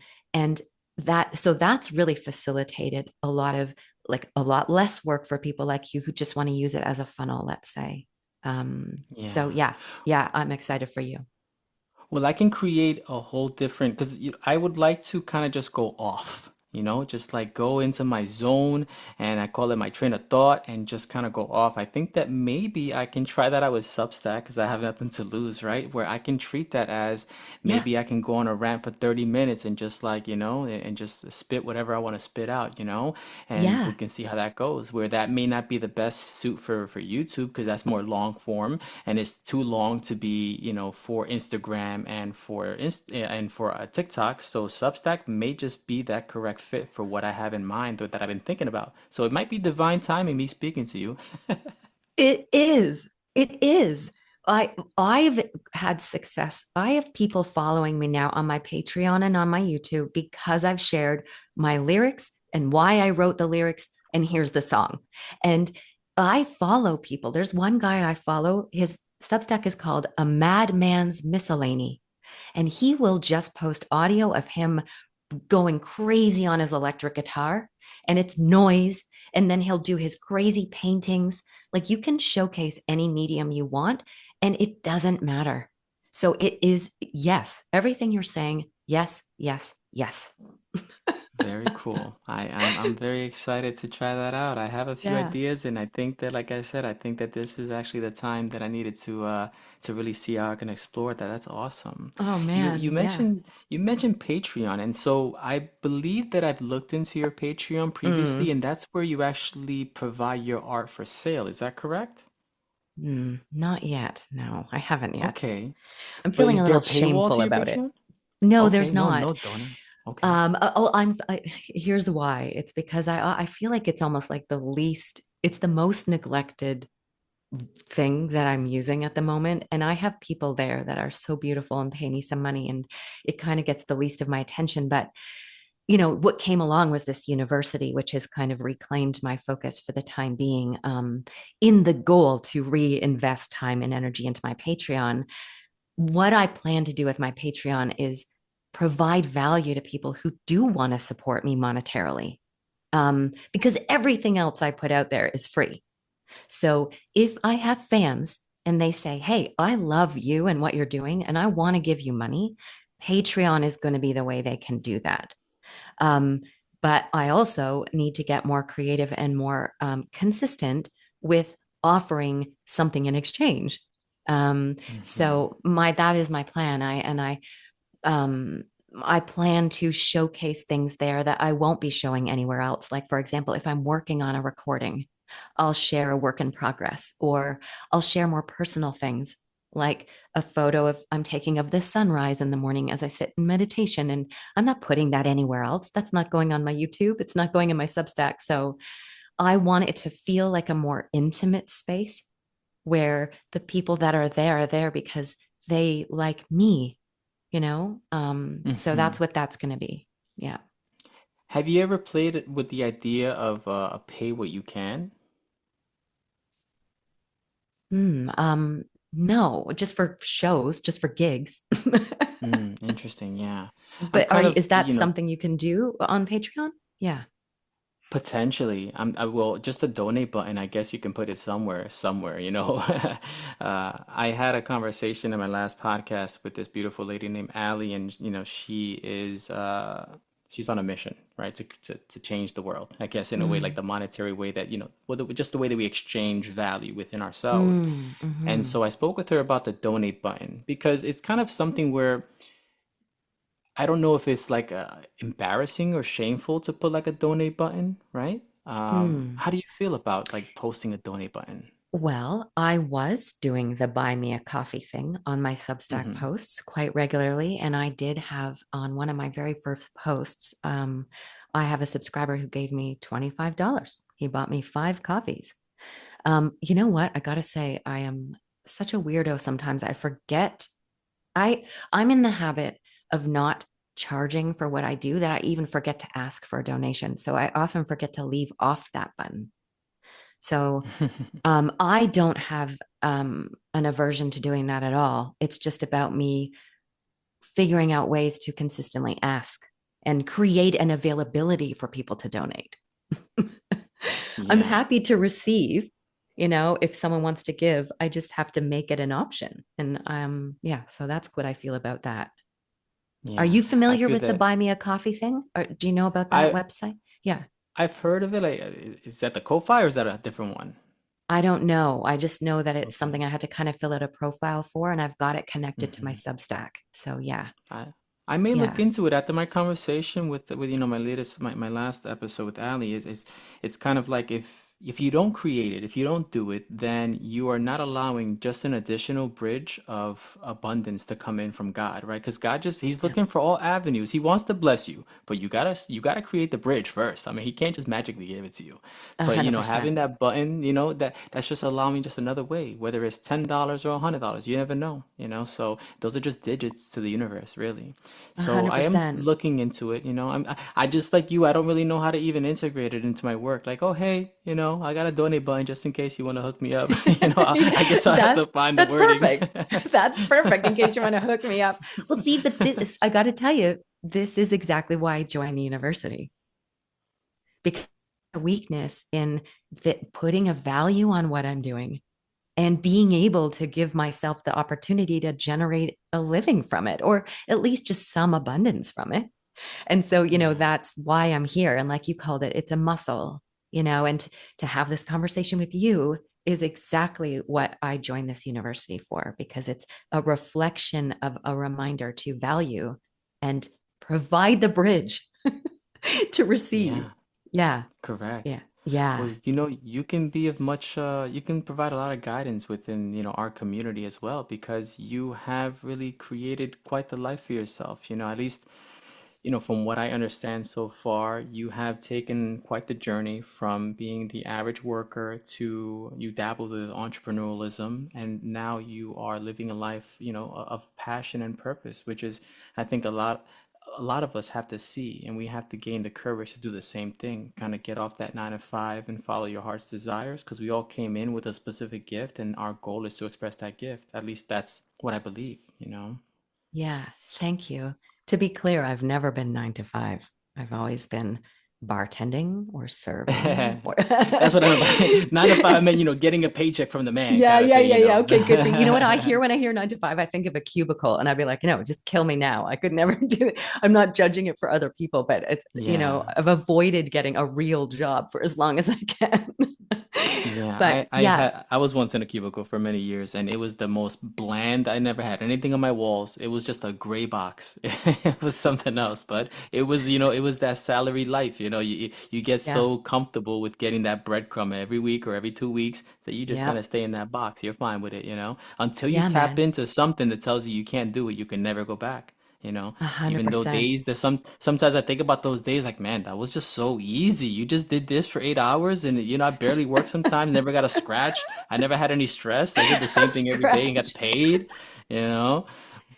S2: that's really facilitated a lot less work for people like you who just want to use it as a funnel, let's say. So
S1: Yeah.
S2: yeah, I'm excited for you.
S1: Well, I can create a whole different, because I would like to kind of just go off, just like go into my zone, and I call it my train of thought, and just kind of go off. I think that maybe I can try that out with Substack because I have nothing to lose, right? Where I can treat that as
S2: Yeah.
S1: maybe I can go on a rant for 30 minutes and just like, and just spit whatever I want to spit out, and we
S2: Yeah.
S1: can see how that goes. Where that may not be the best suit for YouTube because that's more long form and it's too long to be, for Instagram and for TikTok. So Substack may just be that correct fit for what I have in mind or that I've been thinking about. So it might be divine timing me speaking to you.
S2: It is. It is. I've had success. I have people following me now on my Patreon and on my YouTube because I've shared my lyrics and why I wrote the lyrics and here's the song. And I follow people. There's one guy I follow. His Substack is called A Madman's Miscellany, and he will just post audio of him going crazy on his electric guitar and it's noise. And then he'll do his crazy paintings. Like you can showcase any medium you want and it doesn't matter. So it is, yes, everything you're saying, yes, yes, yes.
S1: Very cool. I'm very excited to try that out. I have a few
S2: Yeah.
S1: ideas, and I think that, like I said, I think that this is actually the time that I needed to really see how I can explore that. That's awesome.
S2: Oh
S1: You
S2: man.
S1: you
S2: Yeah.
S1: mentioned you mentioned Patreon, and so I believe that I've looked into your Patreon
S2: Mm,
S1: previously, and that's where you actually provide your art for sale. Is that correct?
S2: not yet. No, I haven't yet.
S1: Okay.
S2: I'm
S1: But
S2: feeling a
S1: is there
S2: little
S1: a paywall to
S2: shameful
S1: your
S2: about it.
S1: Patreon?
S2: No,
S1: Okay,
S2: there's
S1: no,
S2: not.
S1: no, Donna. Okay.
S2: Here's why. It's because I feel like it's almost like it's the most neglected thing that I'm using at the moment. And I have people there that are so beautiful and pay me some money, and it kind of gets the least of my attention. But, what came along was this university, which has kind of reclaimed my focus for the time being, in the goal to reinvest time and energy into my Patreon. What I plan to do with my Patreon is provide value to people who do want to support me monetarily. Because everything else I put out there is free. So if I have fans and they say, hey, I love you and what you're doing, and I want to give you money, Patreon is going to be the way they can do that. Um, but I also need to get more creative and more consistent with offering something in exchange.
S1: Hmm.
S2: So that is my plan. Um, I plan to showcase things there that I won't be showing anywhere else. Like, for example, if I'm working on a recording, I'll share a work in progress or I'll share more personal things. like a photo of I'm taking of the sunrise in the morning as I sit in meditation. And I'm not putting that anywhere else. That's not going on my YouTube. It's not going in my Substack. So I want it to feel like a more intimate space where the people that are there because they like me, you know? So
S1: Hmm.
S2: that's what that's going to be. Yeah.
S1: Have you ever played with the idea of a pay what you can?
S2: Hmm. No, just for shows, just for gigs.
S1: Interesting. Yeah. I'm
S2: But
S1: kind of,
S2: is that something you can do on Patreon? Yeah.
S1: potentially. I will just a donate button. I guess you can put it somewhere, you know. I had a conversation in my last podcast with this beautiful lady named Allie, and she is she's on a mission, right, to change the world. I guess in a way like
S2: Mm.
S1: the monetary way that, well, just the way that we exchange value within ourselves.
S2: Mm.
S1: And
S2: Hmm.
S1: so I spoke with her about the donate button because it's kind of something where I don't know if it's like embarrassing or shameful to put like a donate button, right?
S2: Mm.
S1: How do you feel about like posting a donate button?
S2: Well, I was doing the buy me a coffee thing on my Substack
S1: Hmm.
S2: posts quite regularly. And I did have on one of my very first posts, I have a subscriber who gave me $25. He bought me 5 coffees. You know what? I gotta say, I am such a weirdo sometimes. I forget I I'm in the habit of not charging for what I do that I even forget to ask for a donation. So I often forget to leave off that button. So I don't have an aversion to doing that at all. It's just about me figuring out ways to consistently ask and create an availability for people to donate. I'm
S1: Yeah,
S2: happy to receive, if someone wants to give, I just have to make it an option. And yeah, so that's what I feel about that. Are
S1: yeah.
S2: you
S1: I
S2: familiar
S1: feel
S2: with the
S1: that
S2: buy me a coffee thing? Or do you know about that
S1: I
S2: website? Yeah.
S1: I've heard of it. Like, is that the Ko-Fi or is that a different one?
S2: I don't know. I just know that it's
S1: Okay.
S2: something I had to kind of fill out a profile for, and I've got it connected to my
S1: Hmm.
S2: Substack. So yeah,
S1: I I may look
S2: yeah,
S1: into it after my conversation with my last episode with Ali is it's kind of like if you don't create it, if you don't do it, then you are not allowing just an additional bridge of abundance to come in from God, right? Because God he's
S2: yeah,
S1: looking for all avenues. He wants to bless you, but you gotta create the bridge first. I mean, he can't just magically give it to you.
S2: a
S1: But
S2: hundred
S1: having
S2: percent,
S1: that button, that's just allowing just another way, whether it's $10 or $100, you never know. So those are just digits to the universe, really.
S2: a
S1: So
S2: hundred
S1: I am
S2: percent.
S1: looking into it. I just like you. I don't really know how to even integrate it into my work. Like, oh hey, I got a donate button just in case you want to hook me up. I guess I'll have
S2: that
S1: to find the
S2: that's
S1: wording.
S2: perfect. That's perfect in case you want to hook me up. Well, see, but this I got to tell you, this is exactly why I joined the university because a weakness in that putting a value on what I'm doing and being able to give myself the opportunity to generate a living from it or at least just some abundance from it. And so,
S1: Yeah,
S2: that's why I'm here. And like you called it, it's a muscle, and to have this conversation with you is exactly what I joined this university for, because it's a reflection of a reminder to value and provide the bridge to receive.
S1: yeah,
S2: Yeah.
S1: correct.
S2: Yeah. Yeah.
S1: Well, you can be of much, you can provide a lot of guidance within, our community as well, because you have really created quite the life for yourself. At least, from what I understand so far, you have taken quite the journey from being the average worker to you dabbled with entrepreneurialism, and now you are living a life, of passion and purpose, which is, I think, a lot of us have to see, and we have to gain the courage to do the same thing, kind of get off that 9 to 5 and follow your heart's desires, because we all came in with a specific gift, and our goal is to express that gift. At least that's what I believe.
S2: Yeah, thank you. To be clear, I've never been 9 to 5. I've always been bartending or serving or
S1: That's what I meant by 9 to 5. I meant, getting a paycheck from the man
S2: Yeah,
S1: kind of
S2: yeah,
S1: thing,
S2: yeah,
S1: you
S2: yeah.
S1: know.
S2: Okay, good. So you know what I hear when I hear 9 to 5? I think of a cubicle and I'd be like, no, just kill me now. I could never do it. I'm not judging it for other people, but it's,
S1: Yeah.
S2: I've avoided getting a real job for as long as I can.
S1: Yeah,
S2: But
S1: I
S2: yeah,
S1: had I was once in a cubicle for many years, and it was the most bland. I never had anything on my walls. It was just a gray box. It was something else, but it was, it was that salary life. You get
S2: yeah,
S1: so comfortable with getting that breadcrumb every week or every 2 weeks that you just kind
S2: yep,
S1: of stay in that box. You're fine with it. Until you
S2: yeah,
S1: tap
S2: man,
S1: into something that tells you you can't do it, you can never go back.
S2: a hundred
S1: Even though
S2: percent.
S1: days that sometimes I think about those days like, man, that was just so easy. You just did this for 8 hours and I barely worked sometimes, never got a scratch. I never had any stress. I did the
S2: A
S1: same thing every day and got
S2: scratch.
S1: paid, you know.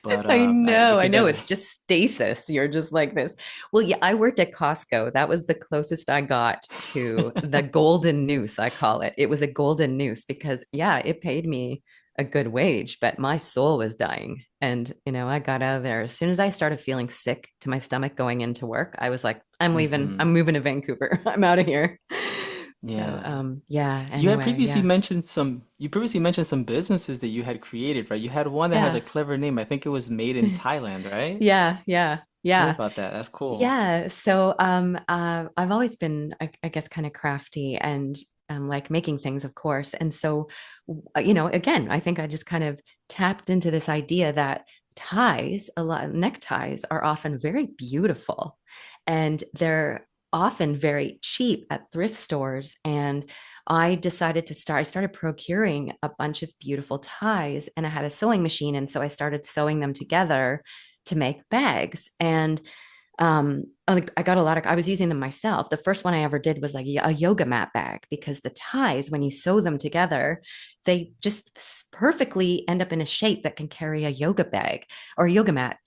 S1: But
S2: I
S1: you can
S2: know.
S1: never.
S2: It's just stasis. You're just like this. Well, yeah, I worked at Costco. That was the closest I got to the golden noose, I call it. It was a golden noose because, yeah, it paid me a good wage, but my soul was dying. And, I got out of there. As soon as I started feeling sick to my stomach going into work, I was like, I'm leaving.
S1: Hmm.
S2: I'm moving to Vancouver. I'm out of here. So,
S1: Yeah.
S2: yeah,
S1: You had
S2: anyway,
S1: previously
S2: yeah.
S1: mentioned some businesses that you had created, right? You had one that has a
S2: Yeah.
S1: clever name. I think it was made in Thailand, right?
S2: Yeah, yeah,
S1: Tell me
S2: yeah.
S1: about that. That's cool.
S2: Yeah, so I've always been, I guess, kind of crafty and like making things, of course. And so, again, I think I just kind of tapped into this idea that a lot neckties are often very beautiful, and they're often very cheap at thrift stores. And I started procuring a bunch of beautiful ties, and I had a sewing machine, and so I started sewing them together to make bags. And I got a lot of, I was using them myself. The first one I ever did was like a yoga mat bag because the ties, when you sew them together, they just perfectly end up in a shape that can carry a yoga bag or a yoga mat.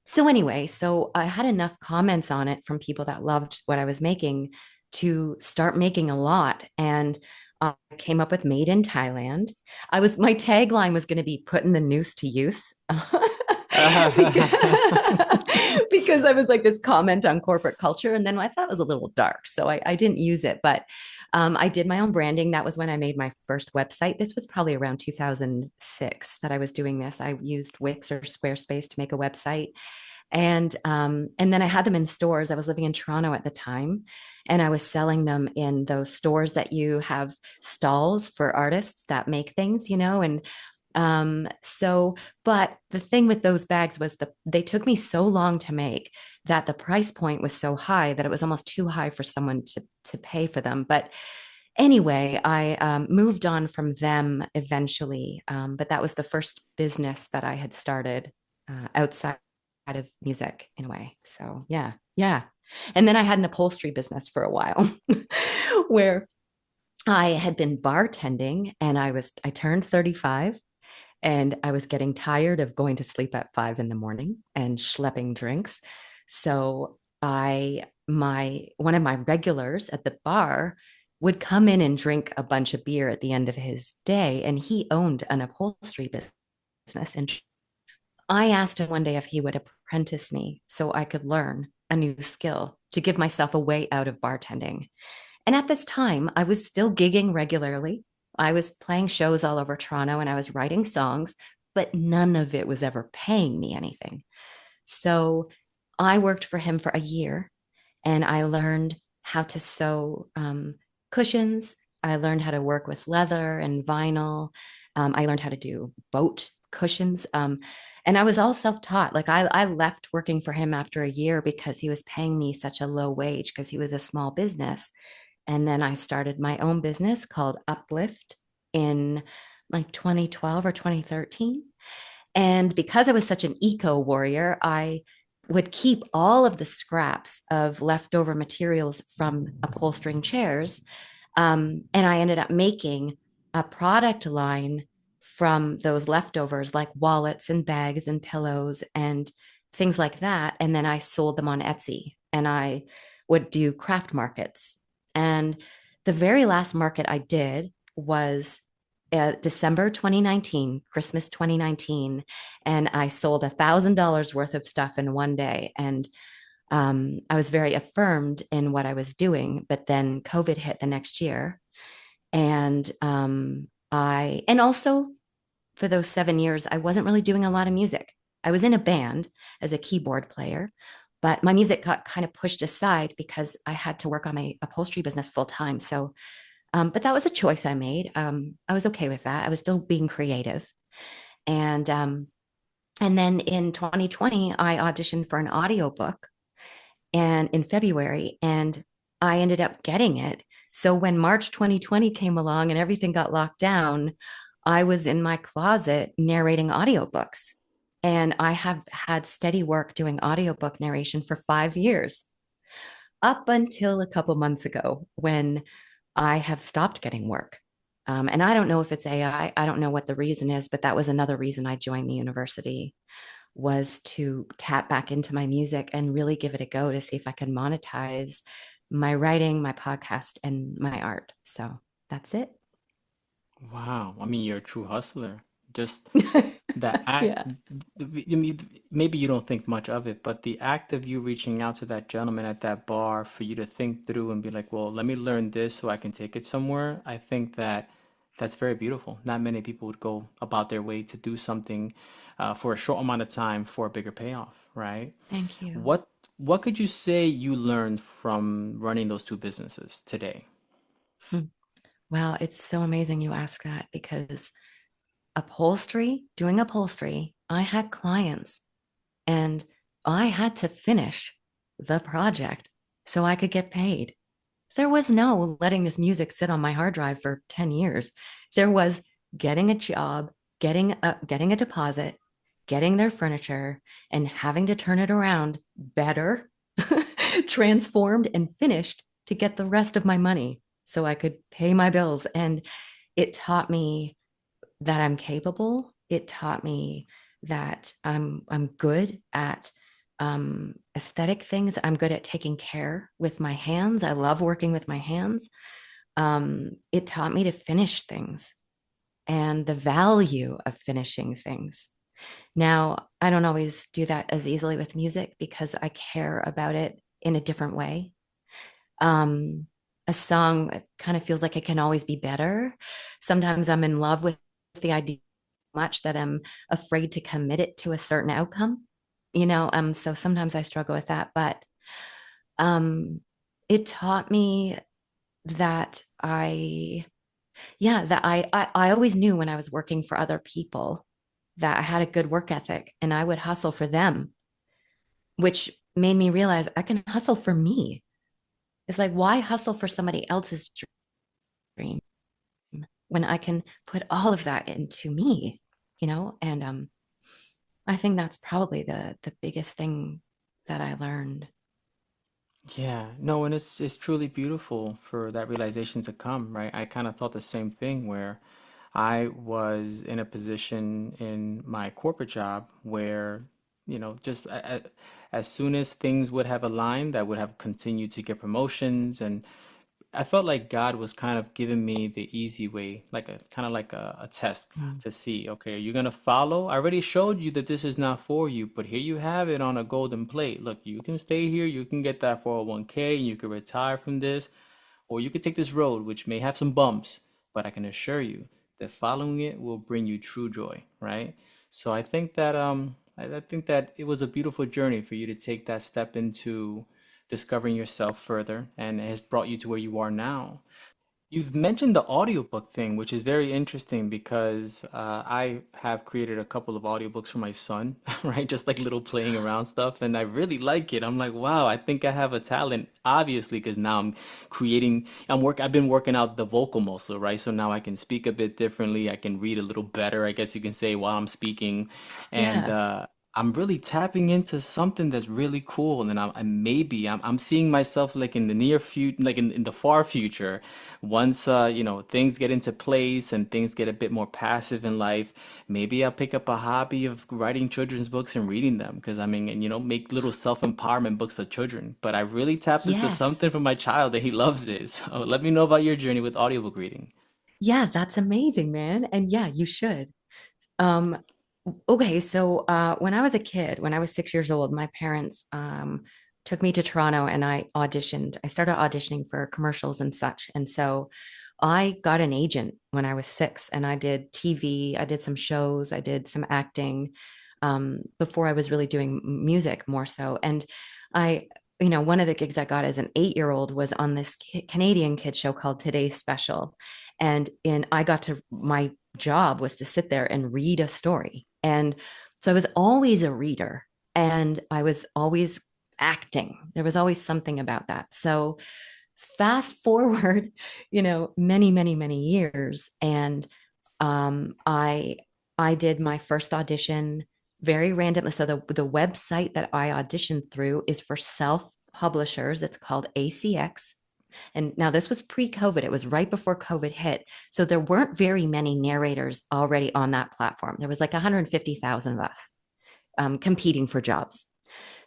S2: So anyway, so I had enough comments on it from people that loved what I was making to start making a lot. And I came up with Made in Thailand. My tagline was going to be putting the noose to use. because, because I was like this comment on corporate culture. And then I thought it was a little dark. So I didn't use it. But I did my own branding. That was when I made my first website. This was probably around 2006 that I was doing this. I used Wix or Squarespace to make a website. And then I had them in stores. I was living in Toronto at the time, and I was selling them in those stores that you have stalls for artists that make things, and so, but the thing with those bags was they took me so long to make that the price point was so high that it was almost too high for someone to pay for them. But anyway, I moved on from them eventually. But that was the first business that I had started outside of music in a way. So yeah, yeah. And then I had an upholstery business for a while where I had been bartending, and I turned 35, and I was getting tired of going to sleep at 5 in the morning and schlepping drinks. So my one of my regulars at the bar would come in and drink a bunch of beer at the end of his day, and he owned an upholstery business. And I asked him one day if he would apprentice me so I could learn a new skill to give myself a way out of bartending. And at this time, I was still gigging regularly. I was playing shows all over Toronto, and I was writing songs, but none of it was ever paying me anything. So I worked for him for a year, and I learned how to sew cushions. I learned how to work with leather and vinyl. I learned how to do boat cushions. And I was all self taught. Like I left working for him after a year because he was paying me such a low wage because he was a small business. And then I started my own business called Uplift in like 2012 or 2013. And because I was such an eco warrior, I would keep all of the scraps of leftover materials from upholstering chairs. And I ended up making a product line from those leftovers, like wallets and bags and pillows and things like that. And then I sold them on Etsy, and I would do craft markets. And the very last market I did was December 2019, Christmas 2019, and I sold $1,000 worth of stuff in one day. And I was very affirmed in what I was doing. But then COVID hit the next year, and and also for those 7 years, I wasn't really doing a lot of music. I was in a band as a keyboard player, but my music got kind of pushed aside because I had to work on my upholstery business full time. So But that was a choice I made. I was okay with that. I was still being creative. And and then in 2020, I auditioned for an audiobook and in February, and I ended up getting it. So when March 2020 came along and everything got locked down, I was in my closet narrating audiobooks. And I have had steady work doing audiobook narration for 5 years, up until a couple months ago when I have stopped getting work. And I don't know if it's AI. I don't know what the reason is, but that was another reason I joined the university, was to tap back into my music and really give it a go to see if I can monetize my writing, my podcast, and my art. So that's it.
S1: Wow. I mean, you're a true hustler. Just that act,
S2: Yeah.
S1: I mean, maybe you don't think much of it, but the act of you reaching out to that gentleman at that bar for you to think through and be like, well, let me learn this so I can take it somewhere. I think that that's very beautiful. Not many people would go about their way to do something for a short amount of time for a bigger payoff, right?
S2: Thank you.
S1: What what could you say you learned from running those two businesses today?
S2: Hmm. Well, it's so amazing you ask that because doing upholstery, I had clients and I had to finish the project so I could get paid. There was no letting this music sit on my hard drive for 10 years. There was getting a job, getting a deposit, getting their furniture, and having to turn it around better, transformed and finished to get the rest of my money so I could pay my bills. And it taught me that I'm capable. It taught me that I'm good at aesthetic things. I'm good at taking care with my hands. I love working with my hands. It taught me to finish things and the value of finishing things. Now, I don't always do that as easily with music because I care about it in a different way. Um, a song kind of feels like it can always be better. Sometimes I'm in love with the idea much that I'm afraid to commit it to a certain outcome, so sometimes I struggle with that, but um, it taught me that I always knew when I was working for other people that I had a good work ethic and I would hustle for them, which made me realize I can hustle for me. It's like, why hustle for somebody else's dream when I can put all of that into me, And I think that's probably the biggest thing that I learned.
S1: Yeah, no, and it's truly beautiful for that realization to come, right? I kind of thought the same thing where I was in a position in my corporate job where, just as soon as things would have aligned, I would have continued to get promotions, and I felt like God was kind of giving me the easy way, like a kind of like a test
S2: Mm.
S1: to see, okay, are you gonna follow? I already showed you that this is not for you, but here you have it on a golden plate. Look, you can stay here, you can get that 401k, and you can retire from this, or you could take this road, which may have some bumps, but I can assure you that following it will bring you true joy, right? So I think that it was a beautiful journey for you to take that step into discovering yourself further, and it has brought you to where you are now. You've mentioned the audiobook thing, which is very interesting because I have created a couple of audiobooks for my son, right? Just like little playing around stuff, and I really like it. I'm like, wow, I think I have a talent, obviously, because now I've been working out the vocal muscle, right? So now I can speak a bit differently. I can read a little better, I guess you can say, while I'm speaking, and
S2: Yeah.
S1: I'm really tapping into something that's really cool, and I'm seeing myself like in the near future, like in the far future once things get into place and things get a bit more passive in life, maybe I'll pick up a hobby of writing children's books and reading them because I mean, and make little self-empowerment books for children. But I really tapped into
S2: Yes.
S1: something from my child and he loves it. So let me know about your journey with audiobook reading.
S2: Yeah, that's amazing, man. And yeah, you should. Um, okay, so when I was a kid, when I was 6 years old, my parents took me to Toronto and I auditioned. I started auditioning for commercials and such. And so I got an agent when I was 6 and I did TV, I did some shows, I did some acting before I was really doing music more so. And I one of the gigs I got as an 8-year-old was on this Canadian kid show called Today's Special. I got to, my job was to sit there and read a story. And so I was always a reader and I was always acting. There was always something about that. So fast forward, many, many, many years. And I did my first audition very randomly. So the website that I auditioned through is for self publishers. It's called ACX. And now this was pre-COVID. It was right before COVID hit. So there weren't very many narrators already on that platform. There was like 150,000 of us competing for jobs.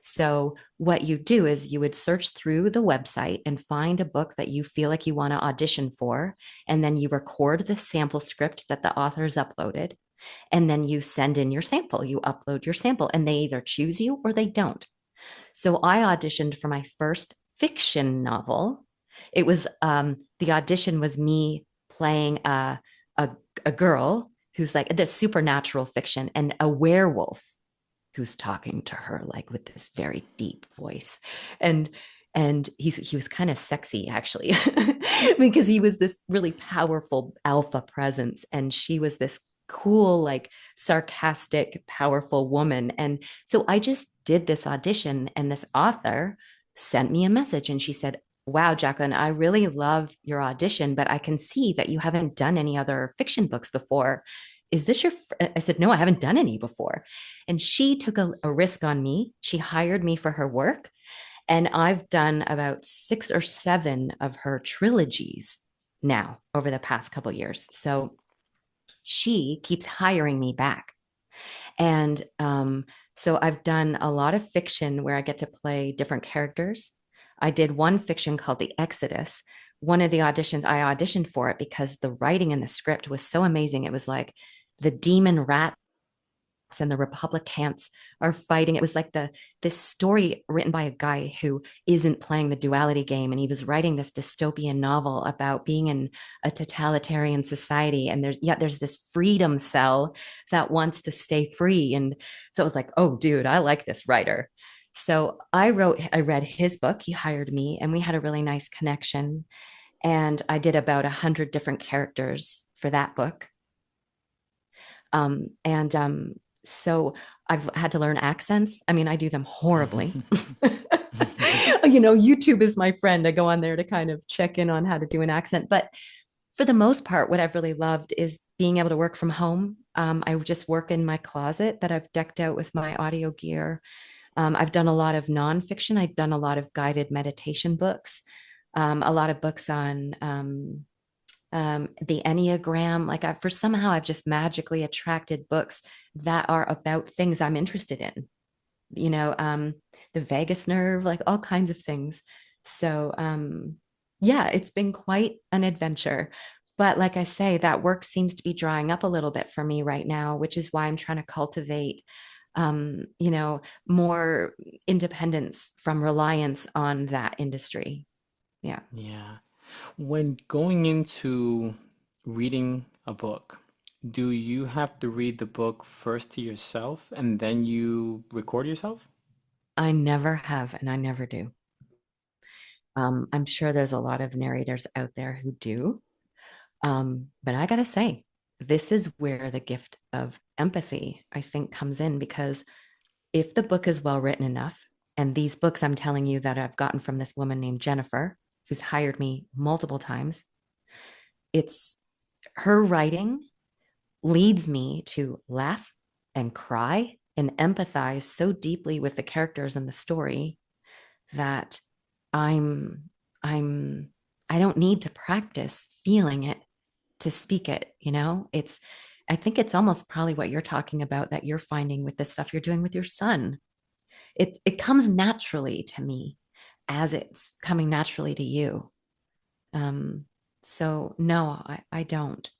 S2: So what you do is you would search through the website and find a book that you feel like you want to audition for. And then you record the sample script that the authors uploaded. And then you send in your sample, you upload your sample, and they either choose you or they don't. So I auditioned for my first fiction novel. It was the audition was me playing a girl who's like the supernatural fiction and a werewolf who's talking to her like with this very deep voice. And he was kind of sexy actually because he was this really powerful alpha presence and she was this cool like sarcastic powerful woman. And so I just did this audition and this author sent me a message and she said, wow, Jacqueline, I really love your audition, but I can see that you haven't done any other fiction books before. Is this your I said, no, I haven't done any before. And she took a risk on me. She hired me for her work. And I've done about 6 or 7 of her trilogies now over the past couple of years. So she keeps hiring me back. And so I've done a lot of fiction where I get to play different characters. I did one fiction called The Exodus. One of the auditions, I auditioned for it because the writing in the script was so amazing. It was like the demon rats and the Republicans are fighting. It was like this story written by a guy who isn't playing the duality game, and he was writing this dystopian novel about being in a totalitarian society. And there's this freedom cell that wants to stay free. And so it was like, oh, dude, I like this writer. So I read his book. He hired me, and we had a really nice connection. And I did about 100 different characters for that book. And so I've had to learn accents. I mean, I do them horribly. YouTube is my friend. I go on there to kind of check in on how to do an accent. But for the most part, what I've really loved is being able to work from home. I just work in my closet that I've decked out with my audio gear. I've done a lot of nonfiction. I've done a lot of guided meditation books, a lot of books on the Enneagram. Like somehow I've just magically attracted books that are about things I'm interested in, the vagus nerve, like all kinds of things. So, yeah, it's been quite an adventure. But like I say, that work seems to be drying up a little bit for me right now, which is why I'm trying to cultivate, more independence from reliance on that industry. Yeah.
S1: Yeah. When going into reading a book, do you have to read the book first to yourself and then you record yourself?
S2: I never have, and I never do. I'm sure there's a lot of narrators out there who do. But I gotta say, this is where the gift of empathy, I think, comes in because if the book is well written enough, and these books I'm telling you that I've gotten from this woman named Jennifer, who's hired me multiple times, it's her writing leads me to laugh and cry and empathize so deeply with the characters and the story that I'm I'm I don't need to practice feeling it to speak it. I think it's almost probably what you're talking about that you're finding with the stuff you're doing with your son. It comes naturally to me as it's coming naturally to you. Um, so no, I don't.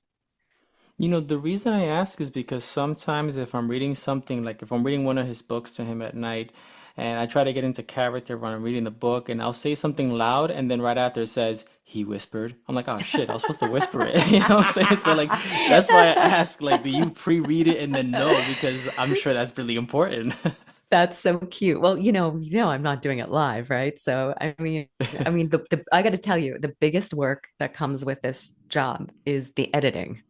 S1: The reason I ask is because sometimes if I'm reading something, like if I'm reading one of his books to him at night, and I try to get into character when I'm reading the book, and I'll say something loud, and then right after it says, he whispered. I'm like, oh shit, I was supposed to whisper it. You know what I'm saying? So, like, that's why I ask, like, do you pre-read it and then know? Because I'm sure that's really important.
S2: That's so cute. Well, I'm not doing it live, right? So, I got to tell you, the biggest work that comes with this job is the editing.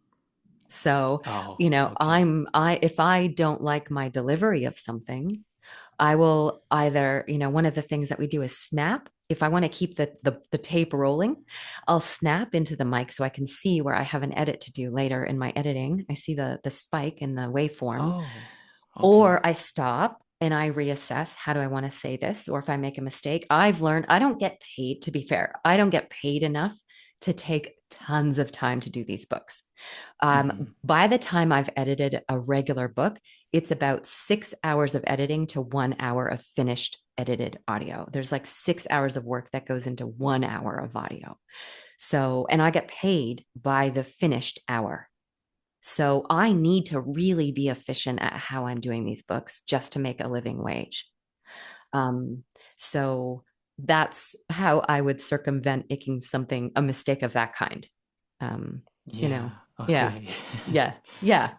S2: So,
S1: Oh, okay.
S2: if I don't like my delivery of something, I will either, one of the things that we do is snap. If I want to keep the tape rolling, I'll snap into the mic so I can see where I have an edit to do later in my editing. I see the spike in the waveform,
S1: Oh, okay.
S2: or I stop and I reassess, how do I want to say this? Or if I make a mistake, I've learned I don't get paid, to be fair. I don't get paid enough to take tons of time to do these books.
S1: Hmm.
S2: By the time I've edited a regular book, it's about 6 hours of editing to 1 hour of finished edited audio. There's like 6 hours of work that goes into 1 hour of audio. So, and I get paid by the finished hour. So I need to really be efficient at how I'm doing these books just to make a living wage. Um, so that's how I would circumvent making a mistake of that kind. Um, you know,
S1: Yeah,
S2: yeah,
S1: okay.
S2: yeah, yeah.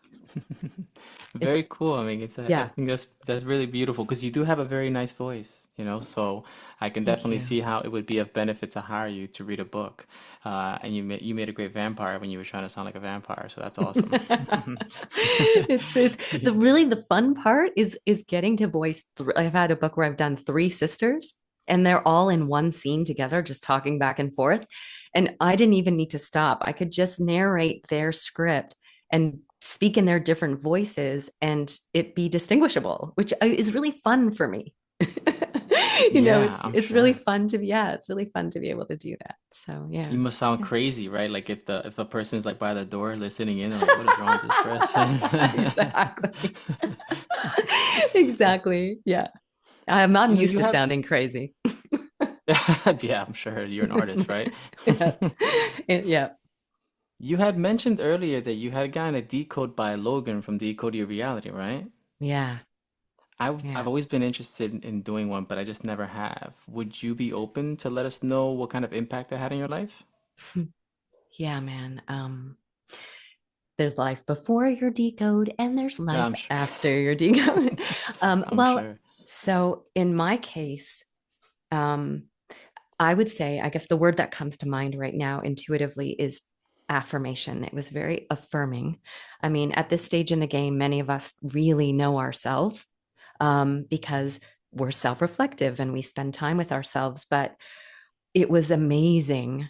S1: Very
S2: It's,
S1: cool. I mean, I
S2: yeah.
S1: think that's really beautiful because you do have a very nice voice, so I can
S2: Thank
S1: definitely
S2: you.
S1: see how it would be of benefit to hire you to read a book. And you made a great vampire when you were trying to sound like a vampire, so that's awesome.
S2: It's the fun part is getting to voice. I've had a book where I've done three sisters, and they're all in one scene together, just talking back and forth. And I didn't even need to stop. I could just narrate their script and speak in their different voices, and it be distinguishable, which is really fun for me.
S1: Yeah, I'm
S2: it's really
S1: sure.
S2: fun to be yeah, it's really fun to be able to do that. So yeah.
S1: You must sound
S2: Yeah.
S1: crazy, right? Like if a person's like by the door listening in, they're like, what is wrong with this person?
S2: Exactly. Exactly. Yeah. I'm used
S1: You
S2: to
S1: have,
S2: sounding crazy.
S1: yeah, I'm sure you're an artist, right?
S2: Yeah. Yeah.
S1: You had mentioned earlier that you had gotten a decode by Logan from Decode Your Reality, right?
S2: Yeah.
S1: I've
S2: Yeah.
S1: always been interested in doing one, but I just never have. Would you be open to let us know what kind of impact that had in your life?
S2: Yeah, man. There's life before your decode and there's life
S1: I'm sure.
S2: after your decode.
S1: I'm
S2: Well,
S1: sure.
S2: so in my case, um, I would say, I guess the word that comes to mind right now intuitively is affirmation. It was very affirming. I mean, at this stage in the game, many of us really know ourselves, because we're self reflective and we spend time with ourselves. But it was amazing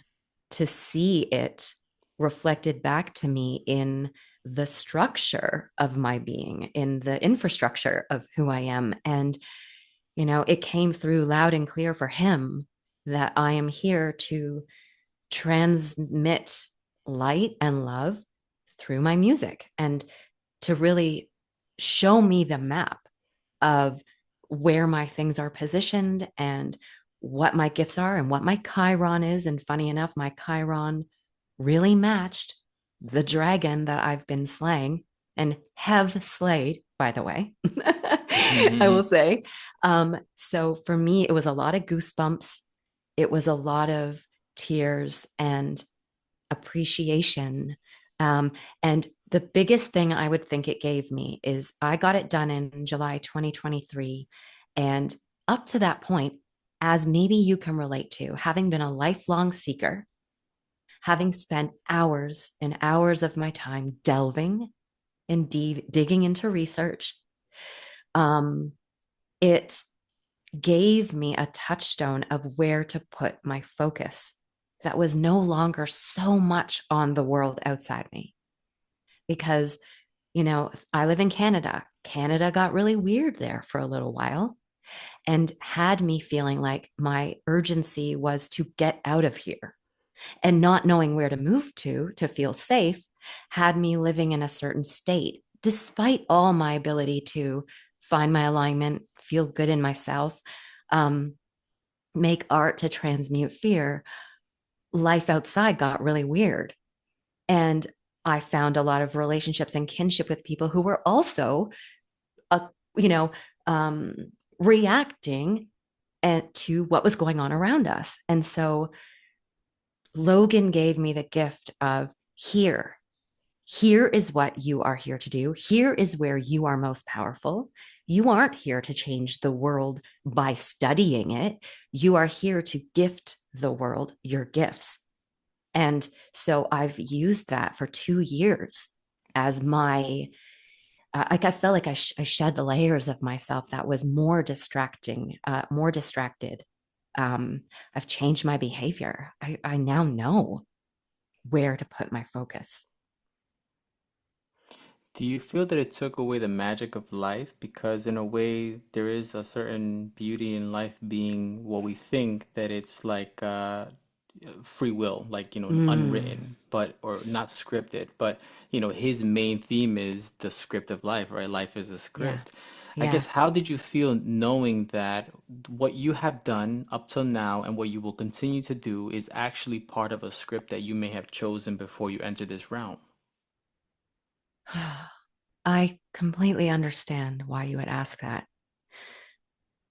S2: to see it reflected back to me in the structure of my being, in the infrastructure of who I am. And, it came through loud and clear for him that I am here to transmit light and love through my music, and to really show me the map of where my things are positioned and what my gifts are and what my Chiron is. And funny enough, my Chiron really matched the dragon that I've been slaying and have slayed, by the way. I will say. So for me, it was a lot of goosebumps. It was a lot of tears and appreciation. And the biggest thing I would think it gave me is I got it done in July 2023. And up to that point, as maybe you can relate to, having been a lifelong seeker, having spent hours and hours of my time delving and digging into research, um, it gave me a touchstone of where to put my focus that was no longer so much on the world outside me. Because, I live in Canada. Canada got really weird there for a little while and had me feeling like my urgency was to get out of here, and not knowing where to move to feel safe had me living in a certain state, despite all my ability to find my alignment, feel good in myself, um, make art to transmute fear. Life outside got really weird. And I found a lot of relationships and kinship with people who were also, uh, you know, um, reacting to what was going on around us. And so Logan gave me the gift of here. Here is what you are here to do. Here is where you are most powerful. You aren't here to change the world by studying it. You are here to gift the world your gifts. And so I've used that for 2 years as my, like I felt like I shed the layers of myself that was more distracting, more distracted. Um, I've changed my behavior. I now know where to put my focus.
S1: Do you feel that it took away the magic of life? Because in a way, there is a certain beauty in life being what we think that it's like free will, like,
S2: Mm,
S1: unwritten, but or not scripted. But, his main theme is the script of life, right? Life is a
S2: yeah.
S1: script. I
S2: Yeah.
S1: guess, how did you feel knowing that what you have done up till now and what you will continue to do is actually part of a script that you may have chosen before you enter this realm?
S2: I completely understand why you would ask that.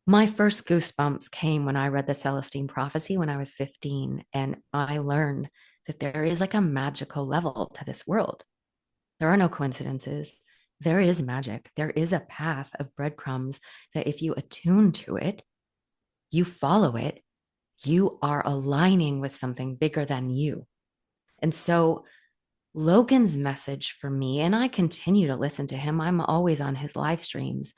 S2: My first goosebumps came when I read the Celestine Prophecy when I was 15, and I learned that there is like a magical level to this world. There are no coincidences. There is magic. There is a path of breadcrumbs that if you attune to it, you follow it, you are aligning with something bigger than you. And so Logan's message for me, and I continue to listen to him, I'm always on his live streams.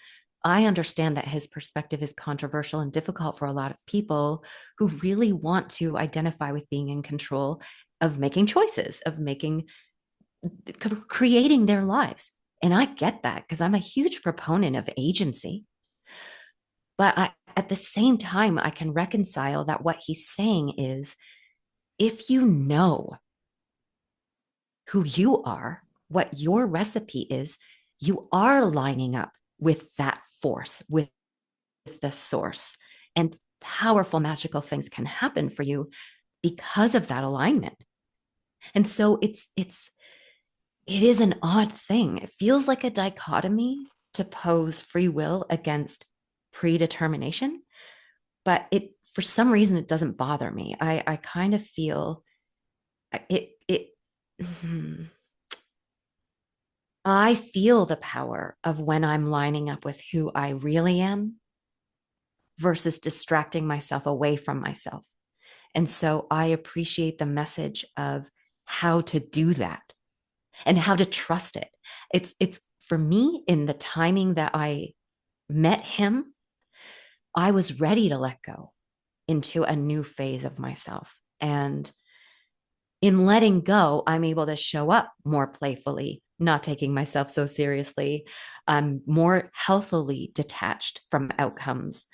S2: I understand that his perspective is controversial and difficult for a lot of people who really want to identify with being in control of making choices, of creating their lives. And I get that because I'm a huge proponent of agency. At the same time, I can reconcile that what he's saying is if you know who you are, what your recipe is, you are lining up with that force, with the source. And powerful, magical things can happen for you because of that alignment. And so it is an odd thing. It feels like a dichotomy to pose free will against predetermination, but it for some reason it doesn't bother me. I kind of feel it I feel the power of when I'm lining up with who I really am versus distracting myself away from myself. And so I appreciate the message of how to do that and how to trust it. It's for me in the timing that I met him, I was ready to let go into a new phase of myself. And in letting go, I'm able to show up more playfully, not taking myself so seriously. I'm more healthily detached from outcomes.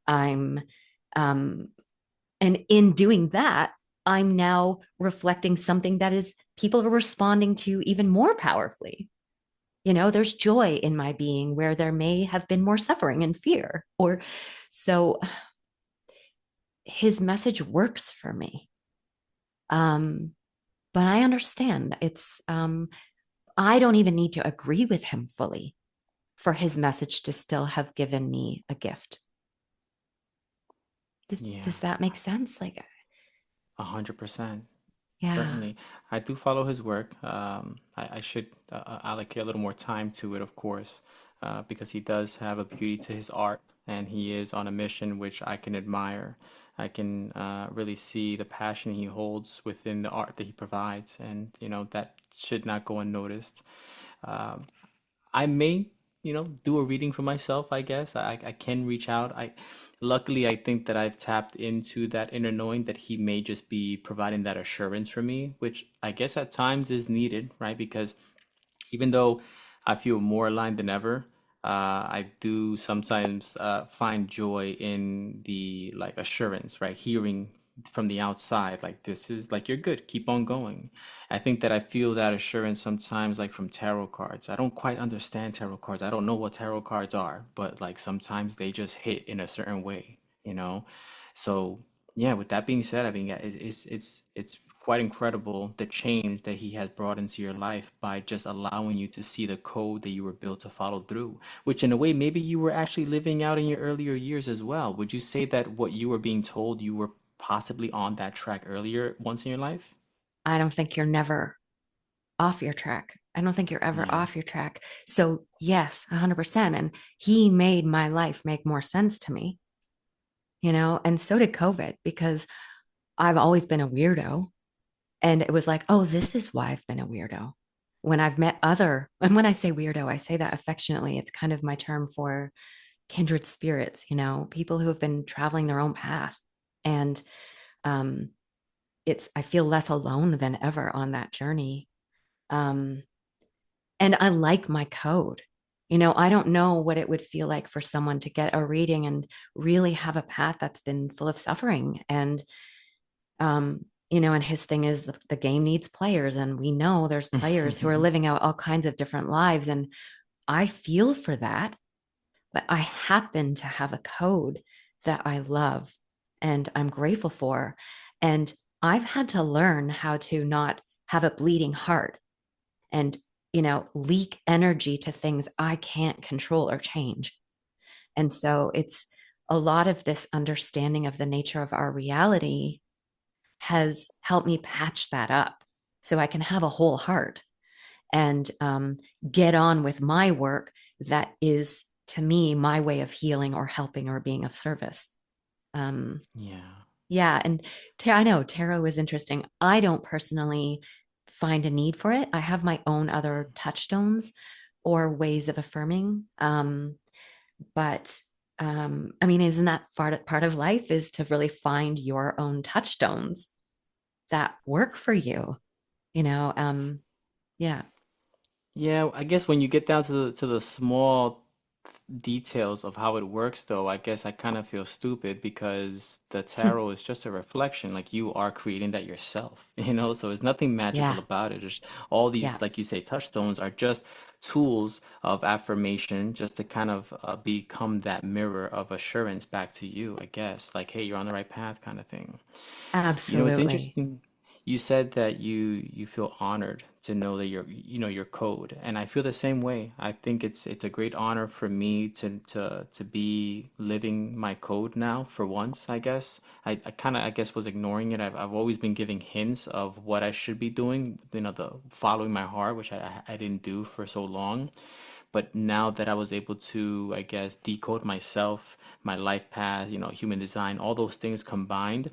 S2: I'm, um, and in doing that, I'm now reflecting something that is people are responding to even more powerfully. There's joy in my being where there may have been more suffering and fear. Or so his message works for me. Um, but I understand I don't even need to agree with him fully for his message to still have given me a gift.
S1: Yeah.
S2: Does that make sense? Like,
S1: 100%.
S2: yeah,
S1: Certainly. I do follow his work. I should allocate a little more time to it, of course, because he does have a beauty to his art, and he is on a mission which I can admire. I can really see the passion he holds within the art that he provides, and that should not go unnoticed. Um, I may, do a reading for myself, I guess. I can reach out. Luckily, I think that I've tapped into that inner knowing that he may just be providing that assurance for me, which I guess at times is needed, right? Because even though I feel more aligned than ever, I do sometimes find joy in the like assurance, right? Hearing from the outside, like this is like you're good, keep on going. I think that I feel that assurance sometimes like from tarot cards. I don't quite understand tarot cards. I don't know what tarot cards are, but like sometimes they just hit in a certain way, you know? So yeah, with that being said, I mean, yeah, it's quite incredible the change that he has brought into your life by just allowing you to see the code that you were built to follow through, which in a way maybe you were actually living out in your earlier years as well. Would you say that what you were being told you were possibly on that track earlier once in your life?
S2: I don't think you're never off your track. I don't think you're ever
S1: Yeah.
S2: off your track. So, yes, 100%. And he made my life make more sense to me, and so did COVID because I've always been a weirdo. And it was like, oh, this is why I've been a weirdo. When I've met and when I say weirdo, I say that affectionately. It's kind of my term for kindred spirits, people who have been traveling their own path. And um, I feel less alone than ever on that journey. Um, and I like my code. I don't know what it would feel like for someone to get a reading and really have a path that's been full of suffering. And his thing is the game needs players. And we know there's players who are living out all kinds of different lives. And I feel for that, but I happen to have a code that I love and I'm grateful for. And I've had to learn how to not have a bleeding heart and, leak energy to things I can't control or change. And so it's a lot of this understanding of the nature of our reality has helped me patch that up so I can have a whole heart and get on with my work that is, to me, my way of healing or helping or being of service. Um,
S1: Yeah.
S2: yeah. And I know tarot is interesting. I don't personally find a need for it. I have my own other touchstones or ways of affirming. But I mean, isn't that part of life is to really find your own touchstones that work for you, you know? Yeah.
S1: Yeah, I guess when you get down to the small details of how it works, though, I guess I kind of feel stupid because the tarot is just a reflection. Like you are creating that yourself, So there's nothing magical
S2: Yeah.
S1: about it. There's all
S2: Yeah.
S1: these, like you say, touchstones are just tools of affirmation, just to kind of become that mirror of assurance back to you, I guess. Like, hey, you're on the right path, kind of thing. It's
S2: Absolutely.
S1: interesting. You said that you feel honored to know that your code, and I feel the same way. I think it's a great honor for me to be living my code now for once, I guess. I kind of, I guess, was ignoring it. I've always been giving hints of what I should be doing, the following my heart, which I didn't do for so long. But now that I was able to, I guess, decode myself, my life path, human design, all those things combined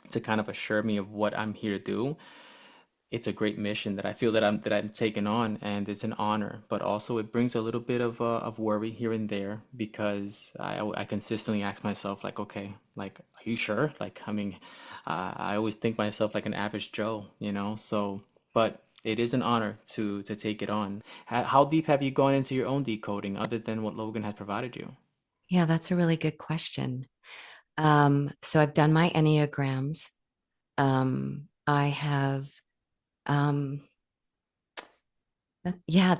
S1: to kind of assure me of what I'm here to do. It's a great mission that I feel that I'm taking on, and it's an honor. But also, it brings a little bit of worry here and there because I consistently ask myself like, okay, like, are you sure? Like, I mean, I always think myself like an average Joe, So, but it is an honor to take it on. How deep have you gone into your own decoding, other than what Logan has provided you?
S2: Yeah, that's a really good question. So I've done my Enneagrams. I have, um, yeah,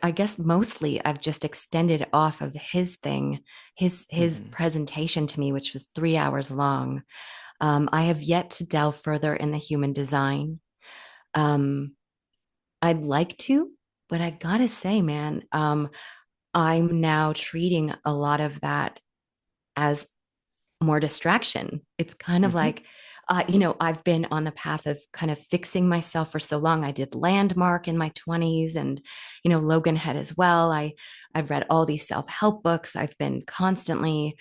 S2: I guess mostly I've just extended off of his thing, his
S1: Hmm.
S2: presentation to me, which was 3 hours long. I have yet to delve further in the human design. Um, I'd like to, but I gotta say, man, I'm now treating a lot of that as more distraction. It's kind of
S1: Hmm.
S2: like, I've been on the path of kind of fixing myself for so long. I did Landmark in my 20s and, Logan had as well. I've read all these self-help books. I've been constantly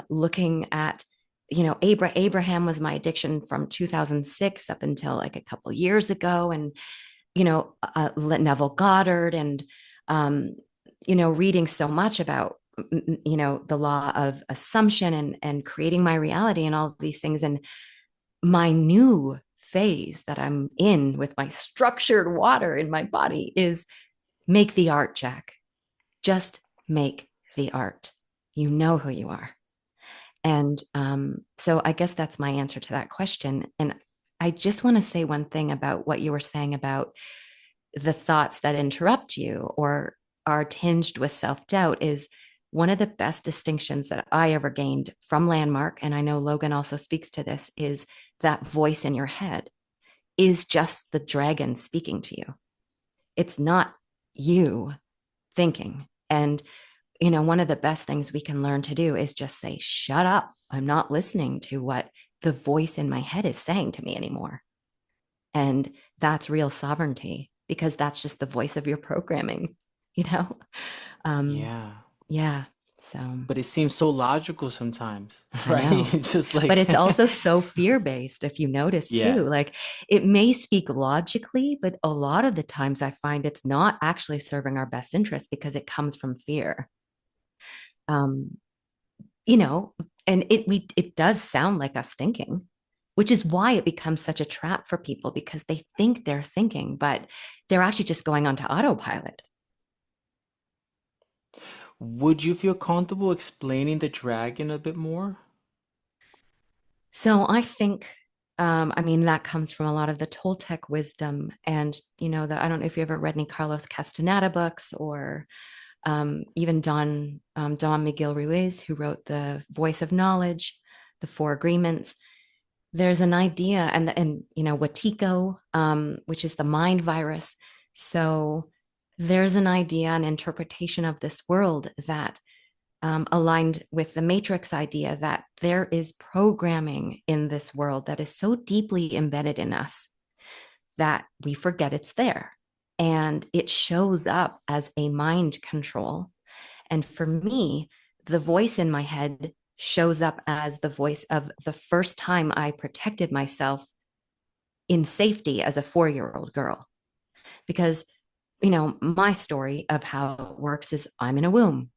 S2: looking at, Abraham was my addiction from 2006 up until like a couple years ago. And, Neville Goddard and, um, reading so much about the law of assumption and creating my reality and all of these things. And my new phase that I'm in with my structured water in my body is make the art, Jack. Just make the art. You know who you are. And so I guess that's my answer to that question. And I just want to say one thing about what you were saying about the thoughts that interrupt you or are tinged with self doubt is one of the best distinctions that I ever gained from Landmark. And I know Logan also speaks to this is that voice in your head is just the dragon speaking to you. It's not you thinking. And, one of the best things we can learn to do is just say, shut up. I'm not listening to what the voice in my head is saying to me anymore. And that's real sovereignty. because that's just the voice of your programming, you know? Um,
S1: Yeah.
S2: yeah. So
S1: But it seems so logical sometimes,
S2: I
S1: right?
S2: know.
S1: It's just
S2: But
S1: like,
S2: it's also so fear based, if you notice too.
S1: yeah.
S2: Like it may speak logically, but a lot of the times I find it's not actually serving our best interest because it comes from fear. Um, you know, and it does sound like us thinking, which is why it becomes such a trap for people because they think they're thinking, but they're actually just going onto autopilot.
S1: Would you feel comfortable explaining the dragon a bit more?
S2: So I think, I mean, that comes from a lot of the Toltec wisdom, and I don't know if you ever read any Carlos Castaneda books or even Don Miguel Ruiz, who wrote The Voice of Knowledge, The Four Agreements. There's an idea, and Watiko, which is the mind virus. So there's an idea, an interpretation of this world that aligned with the Matrix idea that there is programming in this world that is so deeply embedded in us that we forget it's there. And it shows up as a mind control. And for me, the voice in my head shows up as the voice of the first time I protected myself in safety as a 4-year-old girl. Because, my story of how it works is I'm in a womb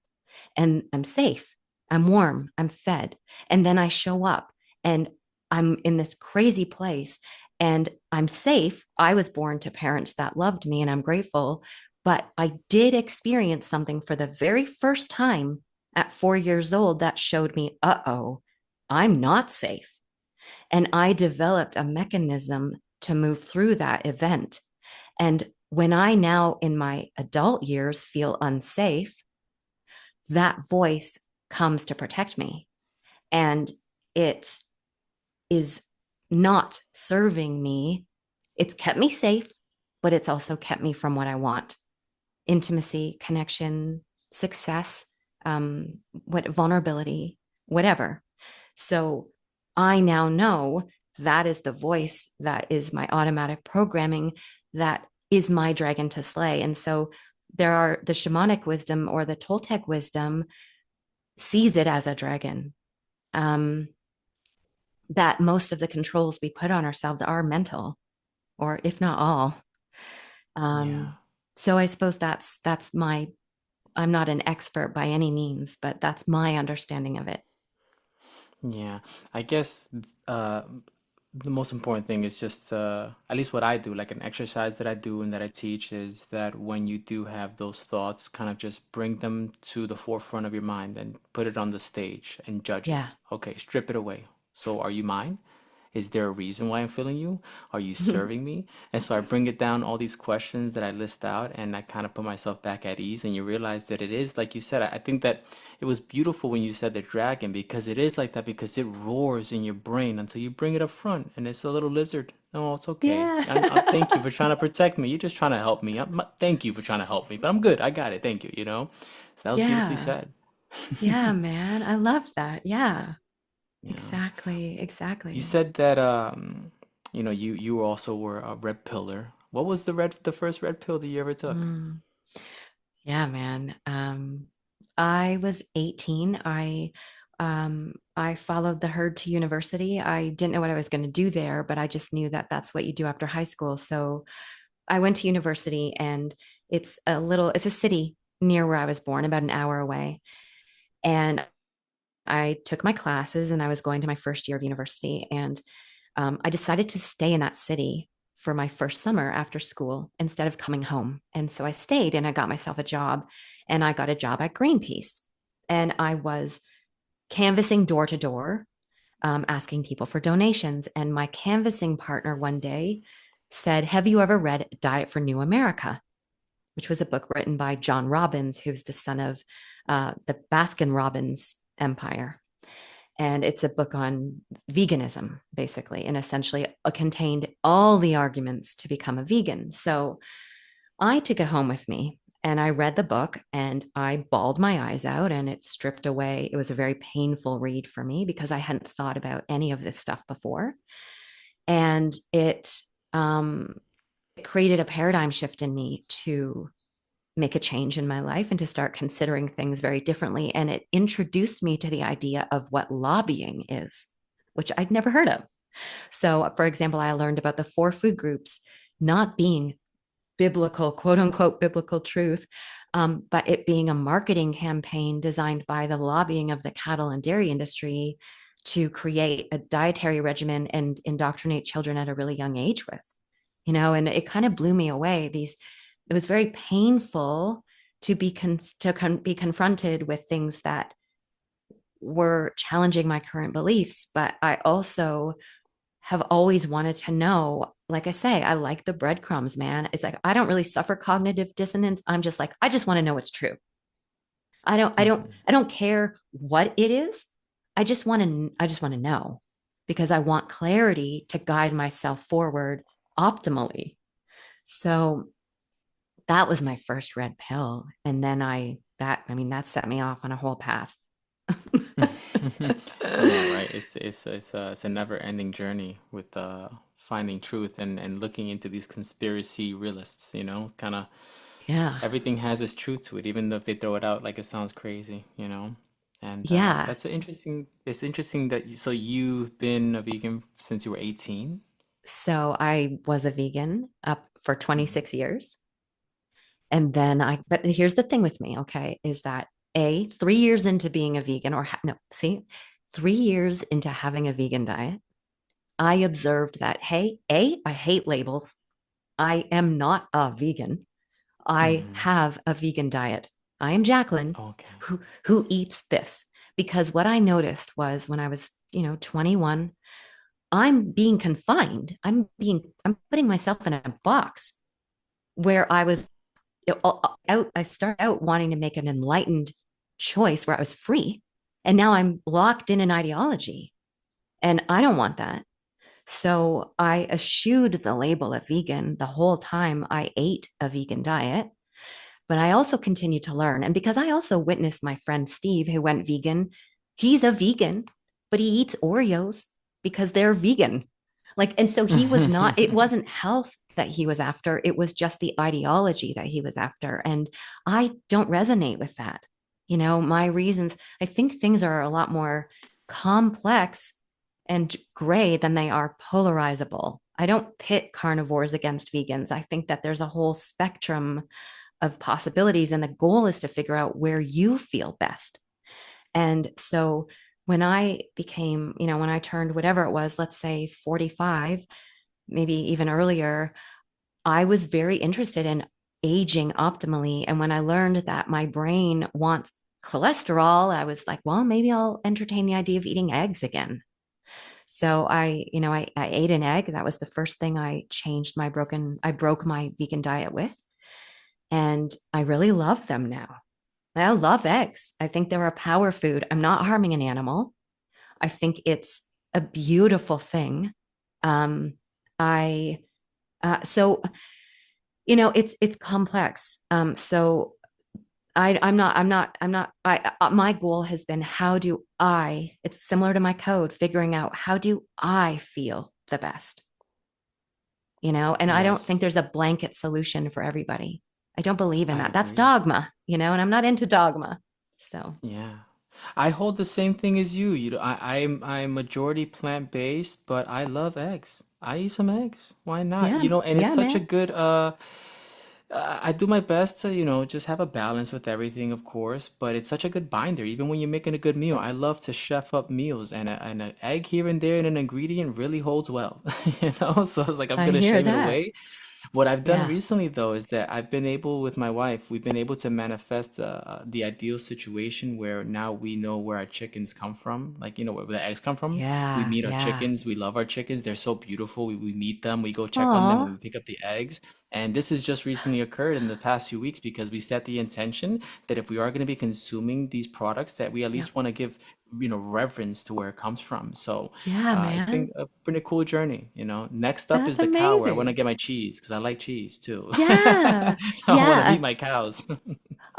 S2: and I'm safe. I'm warm. I'm fed. And then I show up and I'm in this crazy place and I'm safe. I was born to parents that loved me and I'm grateful. But I did experience something for the very first time at 4 years old that showed me, uh-oh, I'm not safe. And I developed a mechanism to move through that event. And when I now in my adult years feel unsafe, that voice comes to protect me. And it is not serving me. It's kept me safe, but it's also kept me from what I want: intimacy, connection, success, what vulnerability, whatever. So I now know that is the voice that is my automatic programming, that is my dragon to slay. And so there are the shamanic wisdom or the Toltec wisdom sees it as a dragon. Um, that most of the controls we put on ourselves are mental, or if not all.
S1: Yeah.
S2: Um, so I suppose that's my. I'm not an expert by any means, but that's my understanding of it.
S1: Yeah. I guess uh, the most important thing is just, at least what I do, like an exercise that I do and that I teach, is that when you do have those thoughts, kind of just bring them to the forefront of your mind and put it on the stage and judge it.
S2: Yeah.
S1: Okay, strip it away. So, are you mine? Is there a reason why I'm feeling you? Are you serving me? And so I bring it down, all these questions that I list out, and I kind of put myself back at ease. And you realize that it is, like you said, I think that it was beautiful when you said the dragon, because it is like that, because it roars in your brain until you bring it up front and it's a little lizard. No, it's okay. Thank you
S2: Yeah.
S1: for trying to protect me. You're just trying to help me. Thank you for trying to help me, but I'm good. I got it. Thank you, you know? So that was beautifully
S2: Yeah.
S1: said.
S2: Yeah, man. I love that. Yeah.
S1: Yeah.
S2: Exactly.
S1: You
S2: Exactly.
S1: said that you also were a red pillar. What was the first red pill that you ever took?
S2: Mm. Yeah, man. I was 18. I followed the herd to university. I didn't know what I was going to do there, but I just knew that that's what you do after high school. So I went to university, and it's a city near where I was born, about an hour away. And I took my classes, and I was going to my first year of university. And I decided to stay in that city for my first summer after school instead of coming home. And so I stayed and I got myself a job, and I got a job at Greenpeace. And I was canvassing door to door, asking people for donations. And my canvassing partner one day said, "Have you ever read Diet for New America?" Which was a book written by John Robbins, who's the son of the Baskin Robbins empire. And it's a book on veganism, basically, and essentially contained all the arguments to become a vegan. So I took it home with me and I read the book and I bawled my eyes out, and it stripped away. It was a very painful read for me because I hadn't thought about any of this stuff before. And um, created a paradigm shift in me to make a change in my life and to start considering things very differently. And it introduced me to the idea of what lobbying is, which I'd never heard of. So, for example, I learned about the four food groups not being biblical, quote unquote, biblical truth, but it being a marketing campaign designed by the lobbying of the cattle and dairy industry to create a dietary regimen and indoctrinate children at a really young age with, and it kind of blew me away. It was very painful to be confronted with things that were challenging my current beliefs, but I also have always wanted to know, like I say, I like the breadcrumbs, man. It's like I don't really suffer cognitive dissonance. I'm just like, I just want to know what's true.
S1: Mhm.
S2: I don't care what it is. I just want to know because I want clarity to guide myself forward optimally. So that was my first red pill. And then that set me off on a whole path.
S1: Yeah, right. It's a never-ending journey with finding truth and looking into these conspiracy realists, kind of
S2: Yeah.
S1: everything has its truth to it, even though if they throw it out like it sounds crazy, And
S2: Yeah.
S1: that's it's interesting that so you've been a vegan since you were 18?
S2: So I was a vegan up for
S1: Mhm.
S2: 26 years. And then but here's the thing with me, okay, is that 3 years into being a vegan, no, see, 3 years into having a vegan diet, I observed that, hey, I hate labels. I am not a vegan. I
S1: Mhm.
S2: have a vegan diet. I am Jacqueline
S1: Okay.
S2: who eats this. Because what I noticed was when I was, 21, I'm being confined. I'm putting myself in a box where I was out. I started out wanting to make an enlightened choice where I was free. And now I'm locked in an ideology. And I don't want that. So I eschewed the label of vegan the whole time I ate a vegan diet. But I also continued to learn. And because I also witnessed my friend Steve, who went vegan, he's a vegan, but he eats Oreos because they're vegan. And so he was not, it wasn't health that he was after, it was just the ideology that he was after. And I don't resonate with that. My reasons, I think things are a lot more complex and gray than they are polarizable. I don't pit carnivores against vegans. I think that there's a whole spectrum of possibilities. And the goal is to figure out where you feel best. And so when I turned whatever it was, let's say 45, maybe even earlier, I was very interested in aging optimally. And when I learned that my brain wants cholesterol, I was like, well, maybe I'll entertain the idea of eating eggs again. So I ate an egg. That was the first thing I broke my vegan diet with. And I really love them now. I love eggs. I think they're a power food. I'm not harming an animal. I think it's a beautiful thing. Um, I so it's complex. So I'm not. My goal has been how do I? It's similar to my code, figuring out how do I feel the best. And I don't think
S1: Yes,
S2: there's a blanket solution for everybody. I don't believe in
S1: I
S2: that. That's
S1: agree.
S2: dogma, and I'm not into dogma. So,
S1: Yeah. I hold the same thing as you. I'm majority plant-based, but I love eggs. I eat some eggs. Why not?
S2: yeah,
S1: And it's
S2: yeah,
S1: such a
S2: man.
S1: good I do my best to, just have a balance with everything, of course, but it's such a good binder, even when you're making a good meal. I love to chef up meals, and and an egg here and there and an ingredient really holds well, So it's like I'm
S2: I
S1: gonna
S2: hear
S1: shame it
S2: that.
S1: away. What I've done
S2: Yeah,
S1: recently, though, is that I've been able, with my wife, we've been able to manifest the ideal situation where now we know where our chickens come from, like, where the eggs come from. We
S2: yeah,
S1: meet our
S2: yeah.
S1: chickens. We love our chickens. They're so beautiful. We meet them. We go check on them, and
S2: Oh,
S1: we pick up the eggs. And this has just recently occurred in the past few weeks because we set the intention that if we are going to be consuming these products, that we at
S2: yeah,
S1: least want to give, reverence to where it comes from. So
S2: yeah,
S1: it's been
S2: man.
S1: a pretty cool journey. Next up is
S2: That's
S1: the cow where I want to
S2: amazing.
S1: get my cheese because I like cheese too.
S2: Yeah,
S1: So I want to meet
S2: yeah.
S1: my cows.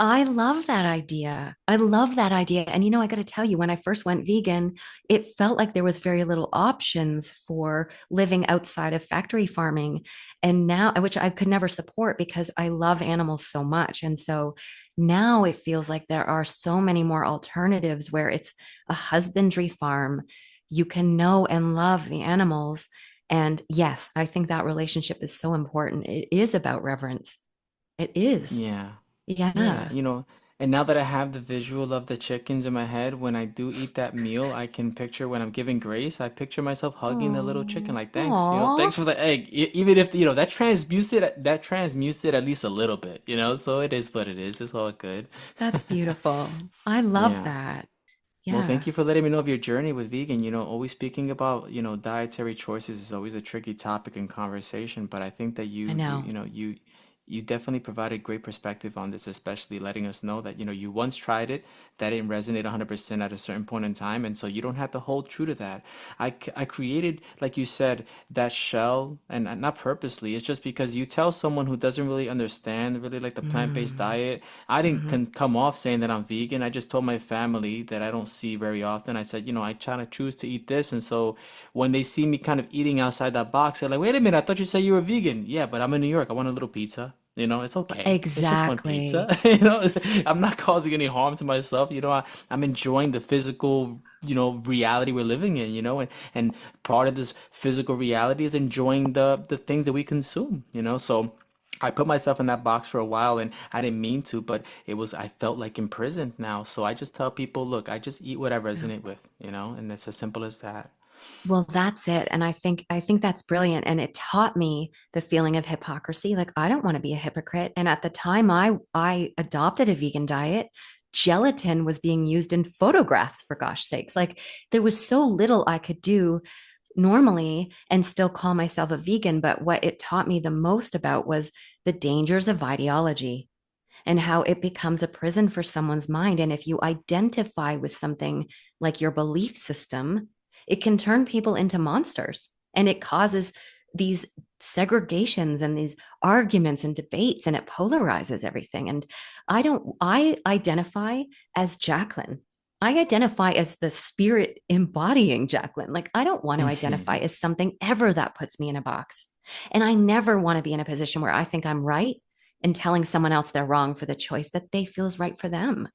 S2: I love that idea. I love that idea. And I got to tell you, when I first went vegan, it felt like there was very little options for living outside of factory farming. And now, which I could never support because I love animals so much. And so now it feels like there are so many more alternatives where it's a husbandry farm. You can know and love the animals. And yes, I think that relationship is so important. It is about reverence. It is.
S1: Yeah. Yeah,
S2: Yeah.
S1: and now that I have the visual of the chickens in my head, when I do eat that meal, I can picture when I'm giving grace, I picture myself hugging the little chicken,
S2: Oh,
S1: like, thanks,
S2: aw,
S1: thanks for the egg. Even if, that transmutes it at least a little bit, so it is what it is. It's all good.
S2: that's beautiful. I love
S1: Yeah.
S2: that.
S1: Well, thank
S2: Yeah,
S1: you for letting me know of your journey with vegan. Always speaking about, dietary choices is always a tricky topic in conversation, but I think that
S2: I know.
S1: you definitely provided great perspective on this, especially letting us know that, you once tried it, that didn't resonate 100% at a certain point in time, and so you don't have to hold true to that. I created, like you said, that shell, and not purposely. It's just because you tell someone who doesn't really understand really like the plant-based
S2: Mm,
S1: diet. I didn't
S2: hmm.
S1: come off saying that I'm vegan. I just told my family that I don't see very often. I said, I try to choose to eat this. And so when they see me kind of eating outside that box, they're like, wait a minute, I thought you said you were vegan. Yeah, but I'm in New York. I want a little pizza. It's okay. It's just one pizza.
S2: Exactly.
S1: I'm not causing any harm to myself. I'm enjoying the physical, reality we're living in, and part of this physical reality is enjoying the things that we consume, so I put myself in that box for a while and I didn't mean to, but I felt like imprisoned now. So I just tell people, look, I just eat what I
S2: Yeah.
S1: resonate with, and it's as simple as that.
S2: Well, that's it. And I think that's brilliant. And it taught me the feeling of hypocrisy. Like I don't want to be a hypocrite. And at the time I adopted a vegan diet, gelatin was being used in photographs for gosh sakes. Like there was so little I could do normally and still call myself a vegan. But what it taught me the most about was the dangers of ideology and how it becomes a prison for someone's mind. And if you identify with something like your belief system, it can turn people into monsters and it causes these segregations and these arguments and debates and it polarizes everything. And I identify as Jacqueline. I identify as the spirit embodying Jacqueline. Like, I don't want to identify as something ever that puts me in a box. And I never want to be in a position where I think I'm right and telling someone else they're wrong for the choice that they feel is right for them.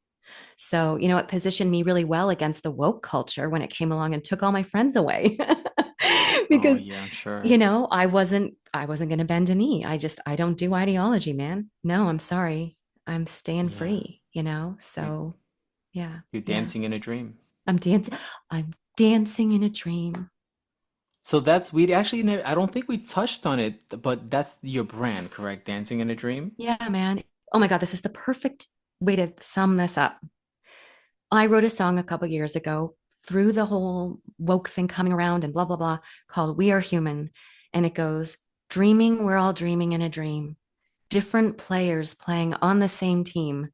S2: So, it positioned me really well against the woke culture when it came along and took all my friends away.
S1: Oh
S2: Because,
S1: yeah, I'm sure.
S2: I wasn't going to bend a knee. I don't do ideology, man. No, I'm sorry. I'm staying
S1: Yeah,
S2: free,
S1: you,
S2: So, yeah,
S1: you're
S2: yeah.
S1: dancing in a dream.
S2: I'm dancing. I'm dancing in a dream.
S1: So we actually I don't think we touched on it, but that's your brand, correct? Dancing in a dream.
S2: Yeah, man. Oh my God, this is the perfect way to sum this up. I wrote a song a couple years ago through the whole woke thing coming around and blah, blah, blah, called We Are Human. And it goes, dreaming, we're all dreaming in a dream. Different players playing on the same team.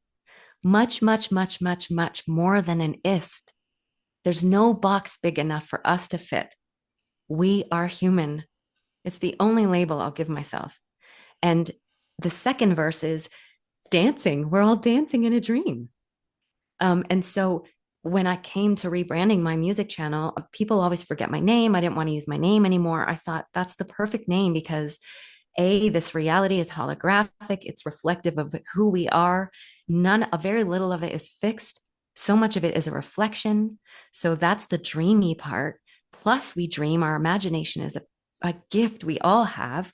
S2: Much, much, much, much, much more than an ist. There's no box big enough for us to fit. We are human. It's the only label I'll give myself. And the second verse is dancing. We're all dancing in a dream. And so when I came to rebranding my music channel, people always forget my name. I didn't want to use my name anymore. I thought that's the perfect name because this reality is holographic. It's reflective of who we are. A very little of it is fixed. So much of it is a reflection. So that's the dreamy part. Plus, we dream. Our imagination is a gift we all have.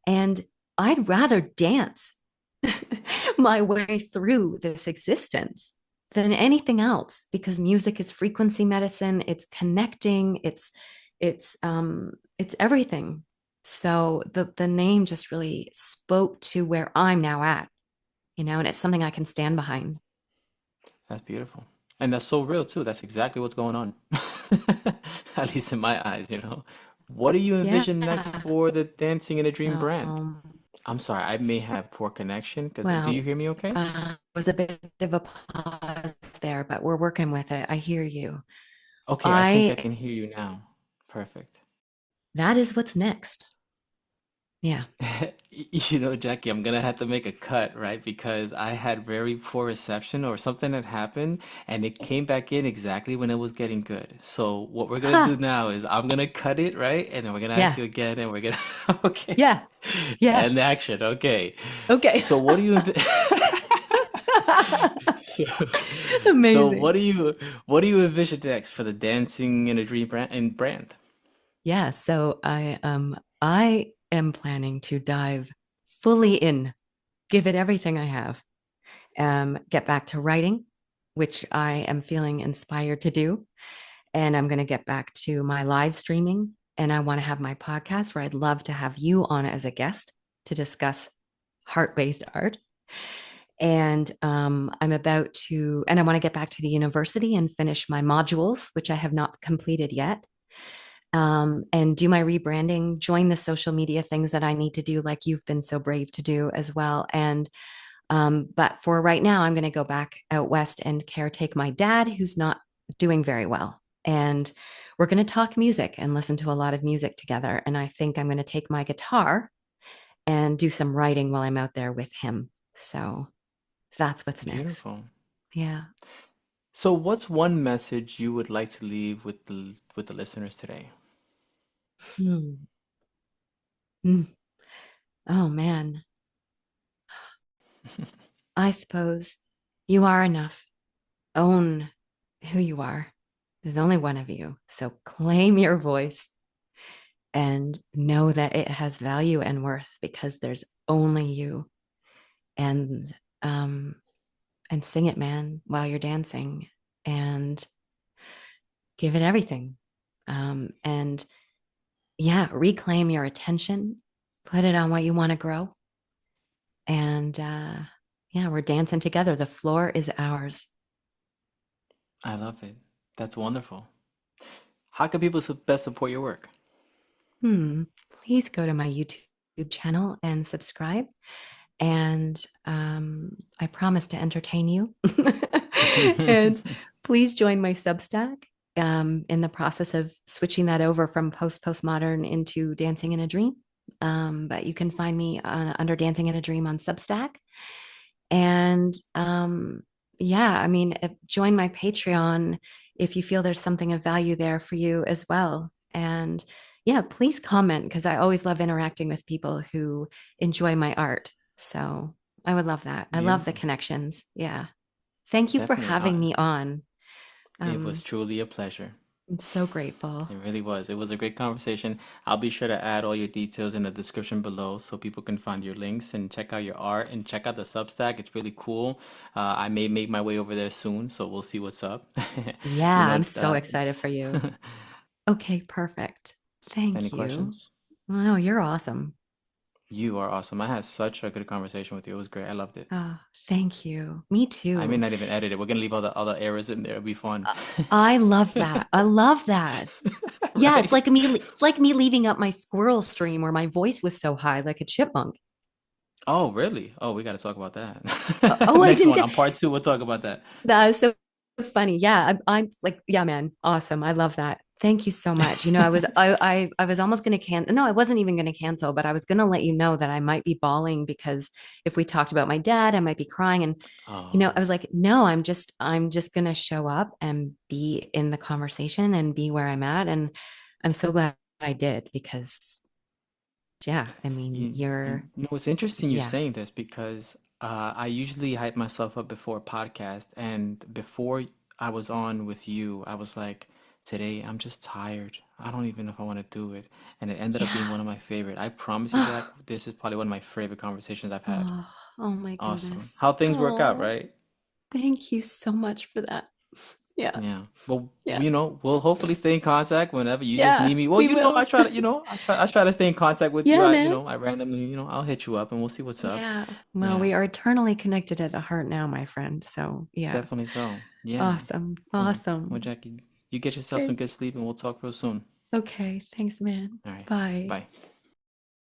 S2: And I'd rather dance my way through this existence than anything else because music is frequency medicine, it's connecting, it's everything. So the name just really spoke to where I'm now at, and it's something I can stand behind.
S1: That's beautiful. And that's so real too. That's exactly what's going on. At least in my eyes. What do you
S2: Yeah.
S1: envision next for the Dancing in a Dream
S2: So
S1: brand? I'm sorry, I may have poor connection because do you
S2: well,
S1: hear me okay?
S2: was a bit of a pause there, but we're working with it. I hear you.
S1: Okay, I think I
S2: I
S1: can hear you now. Perfect.
S2: That is what's next. Yeah.
S1: Jackie, I'm gonna have to make a cut, right? Because I had very poor reception or something had happened and it came back in exactly when it was getting good. So what we're gonna do
S2: Ha.
S1: now is I'm gonna cut it, right? And then we're gonna ask
S2: Yeah.
S1: you again and we're gonna okay.
S2: Yeah. Yeah.
S1: And action, okay.
S2: Okay.
S1: So what do you so, so
S2: Amazing.
S1: what do you envision next for the dancing in a dream brand?
S2: Yeah, so I am planning to dive fully in, give it everything I have. Get back to writing, which I am feeling inspired to do. And I'm going to get back to my live streaming. And I want to have my podcast where I'd love to have you on as a guest to discuss heart based art. And and I want to get back to the university and finish my modules, which I have not completed yet, and do my rebranding, join the social media things that I need to do, like you've been so brave to do as well. And but for right now, I'm going to go back out west and caretake my dad, who's not doing very well. And we're going to talk music and listen to a lot of music together. And I think I'm going to take my guitar and do some writing while I'm out there with him. So that's what's next.
S1: Beautiful.
S2: Yeah.
S1: So what's one message you would like to leave with the listeners today?
S2: Hmm. Hmm. Oh, man. I suppose you are enough. Own who you are. There's only one of you. So claim your voice and know that it has value and worth because there's only you. And um and sing it, man, while you're dancing and give it everything. And yeah, reclaim your attention, put it on what you want to grow. And yeah, we're dancing together. The floor is ours.
S1: I love it. That's wonderful. How can people best support your work?
S2: Hmm. Please go to my YouTube channel and subscribe. And I promise to entertain you. And please join my Substack. In the process of switching that over from postmodern into Dancing in a Dream. But you can find me under Dancing in a Dream on Substack. And yeah, I mean, join my Patreon if you feel there's something of value there for you as well. And yeah, please comment because I always love interacting with people who enjoy my art. So I would love that. I love the
S1: Beautiful.
S2: connections. Yeah. Thank you for
S1: Definitely.
S2: having me on.
S1: It was
S2: Um,
S1: truly a pleasure.
S2: I'm so grateful.
S1: It really was. It was a great conversation. I'll be sure to add all your details in the description below so people can find your links and check out your art and check out the Substack. It's really cool. I may make my way over there soon, so we'll see what's up. You
S2: Yeah, I'm
S1: know,
S2: so excited for you. Okay, perfect.
S1: any
S2: Thank you.
S1: questions?
S2: Oh, you're awesome.
S1: You are awesome. I had such a good conversation with you. It was great. I loved it.
S2: Oh, thank you. Me
S1: I may
S2: too.
S1: not even edit it. We're gonna leave all the errors in there. It'll be fun.
S2: Uh, I love that. I love that. Yeah,
S1: Right?
S2: it's like me leaving up my squirrel stream where my voice was so high like a chipmunk.
S1: Oh, really? Oh, we got to talk about that.
S2: Oh, I
S1: Next
S2: didn't.
S1: one on part two, we'll talk about that.
S2: That is so funny. Yeah, I'm like, yeah, man, awesome. I love that. Thank you so much. I was almost going to cancel. No, I wasn't even going to cancel, but I was going to let you know that I might be bawling because if we talked about my dad, I might be crying. And I
S1: Oh,
S2: was like, no, I'm just going to show up and be in the conversation and be where I'm at. And I'm so glad I did because, yeah, I mean,
S1: it's interesting you
S2: yeah,
S1: saying this because I usually hype myself up before a podcast, and before I was on with you, I was like, today I'm just tired. I don't even know if I want to do it, and it ended up being
S2: yeah.
S1: one of my favorite. I promise you, Jack, this is probably one of my favorite conversations I've had.
S2: Oh, oh my
S1: Awesome.
S2: goodness.
S1: How things work out,
S2: Oh,
S1: right?
S2: thank you so much for that. Yeah,
S1: Yeah. Well,
S2: yeah,
S1: we'll hopefully stay in contact whenever you just
S2: yeah,
S1: need me. Well,
S2: we will.
S1: I try to stay in contact with you.
S2: Yeah, man.
S1: I randomly, I'll hit you up and we'll see what's up.
S2: Yeah. Well,
S1: Yeah,
S2: we are eternally connected at the heart now, my friend. So, yeah.
S1: definitely so. Yeah.
S2: Awesome.
S1: Well,
S2: Awesome.
S1: Jackie, you get yourself some
S2: Okay.
S1: good sleep and we'll talk real soon.
S2: Okay. Thanks, man.
S1: All right.
S2: Bye.
S1: Bye.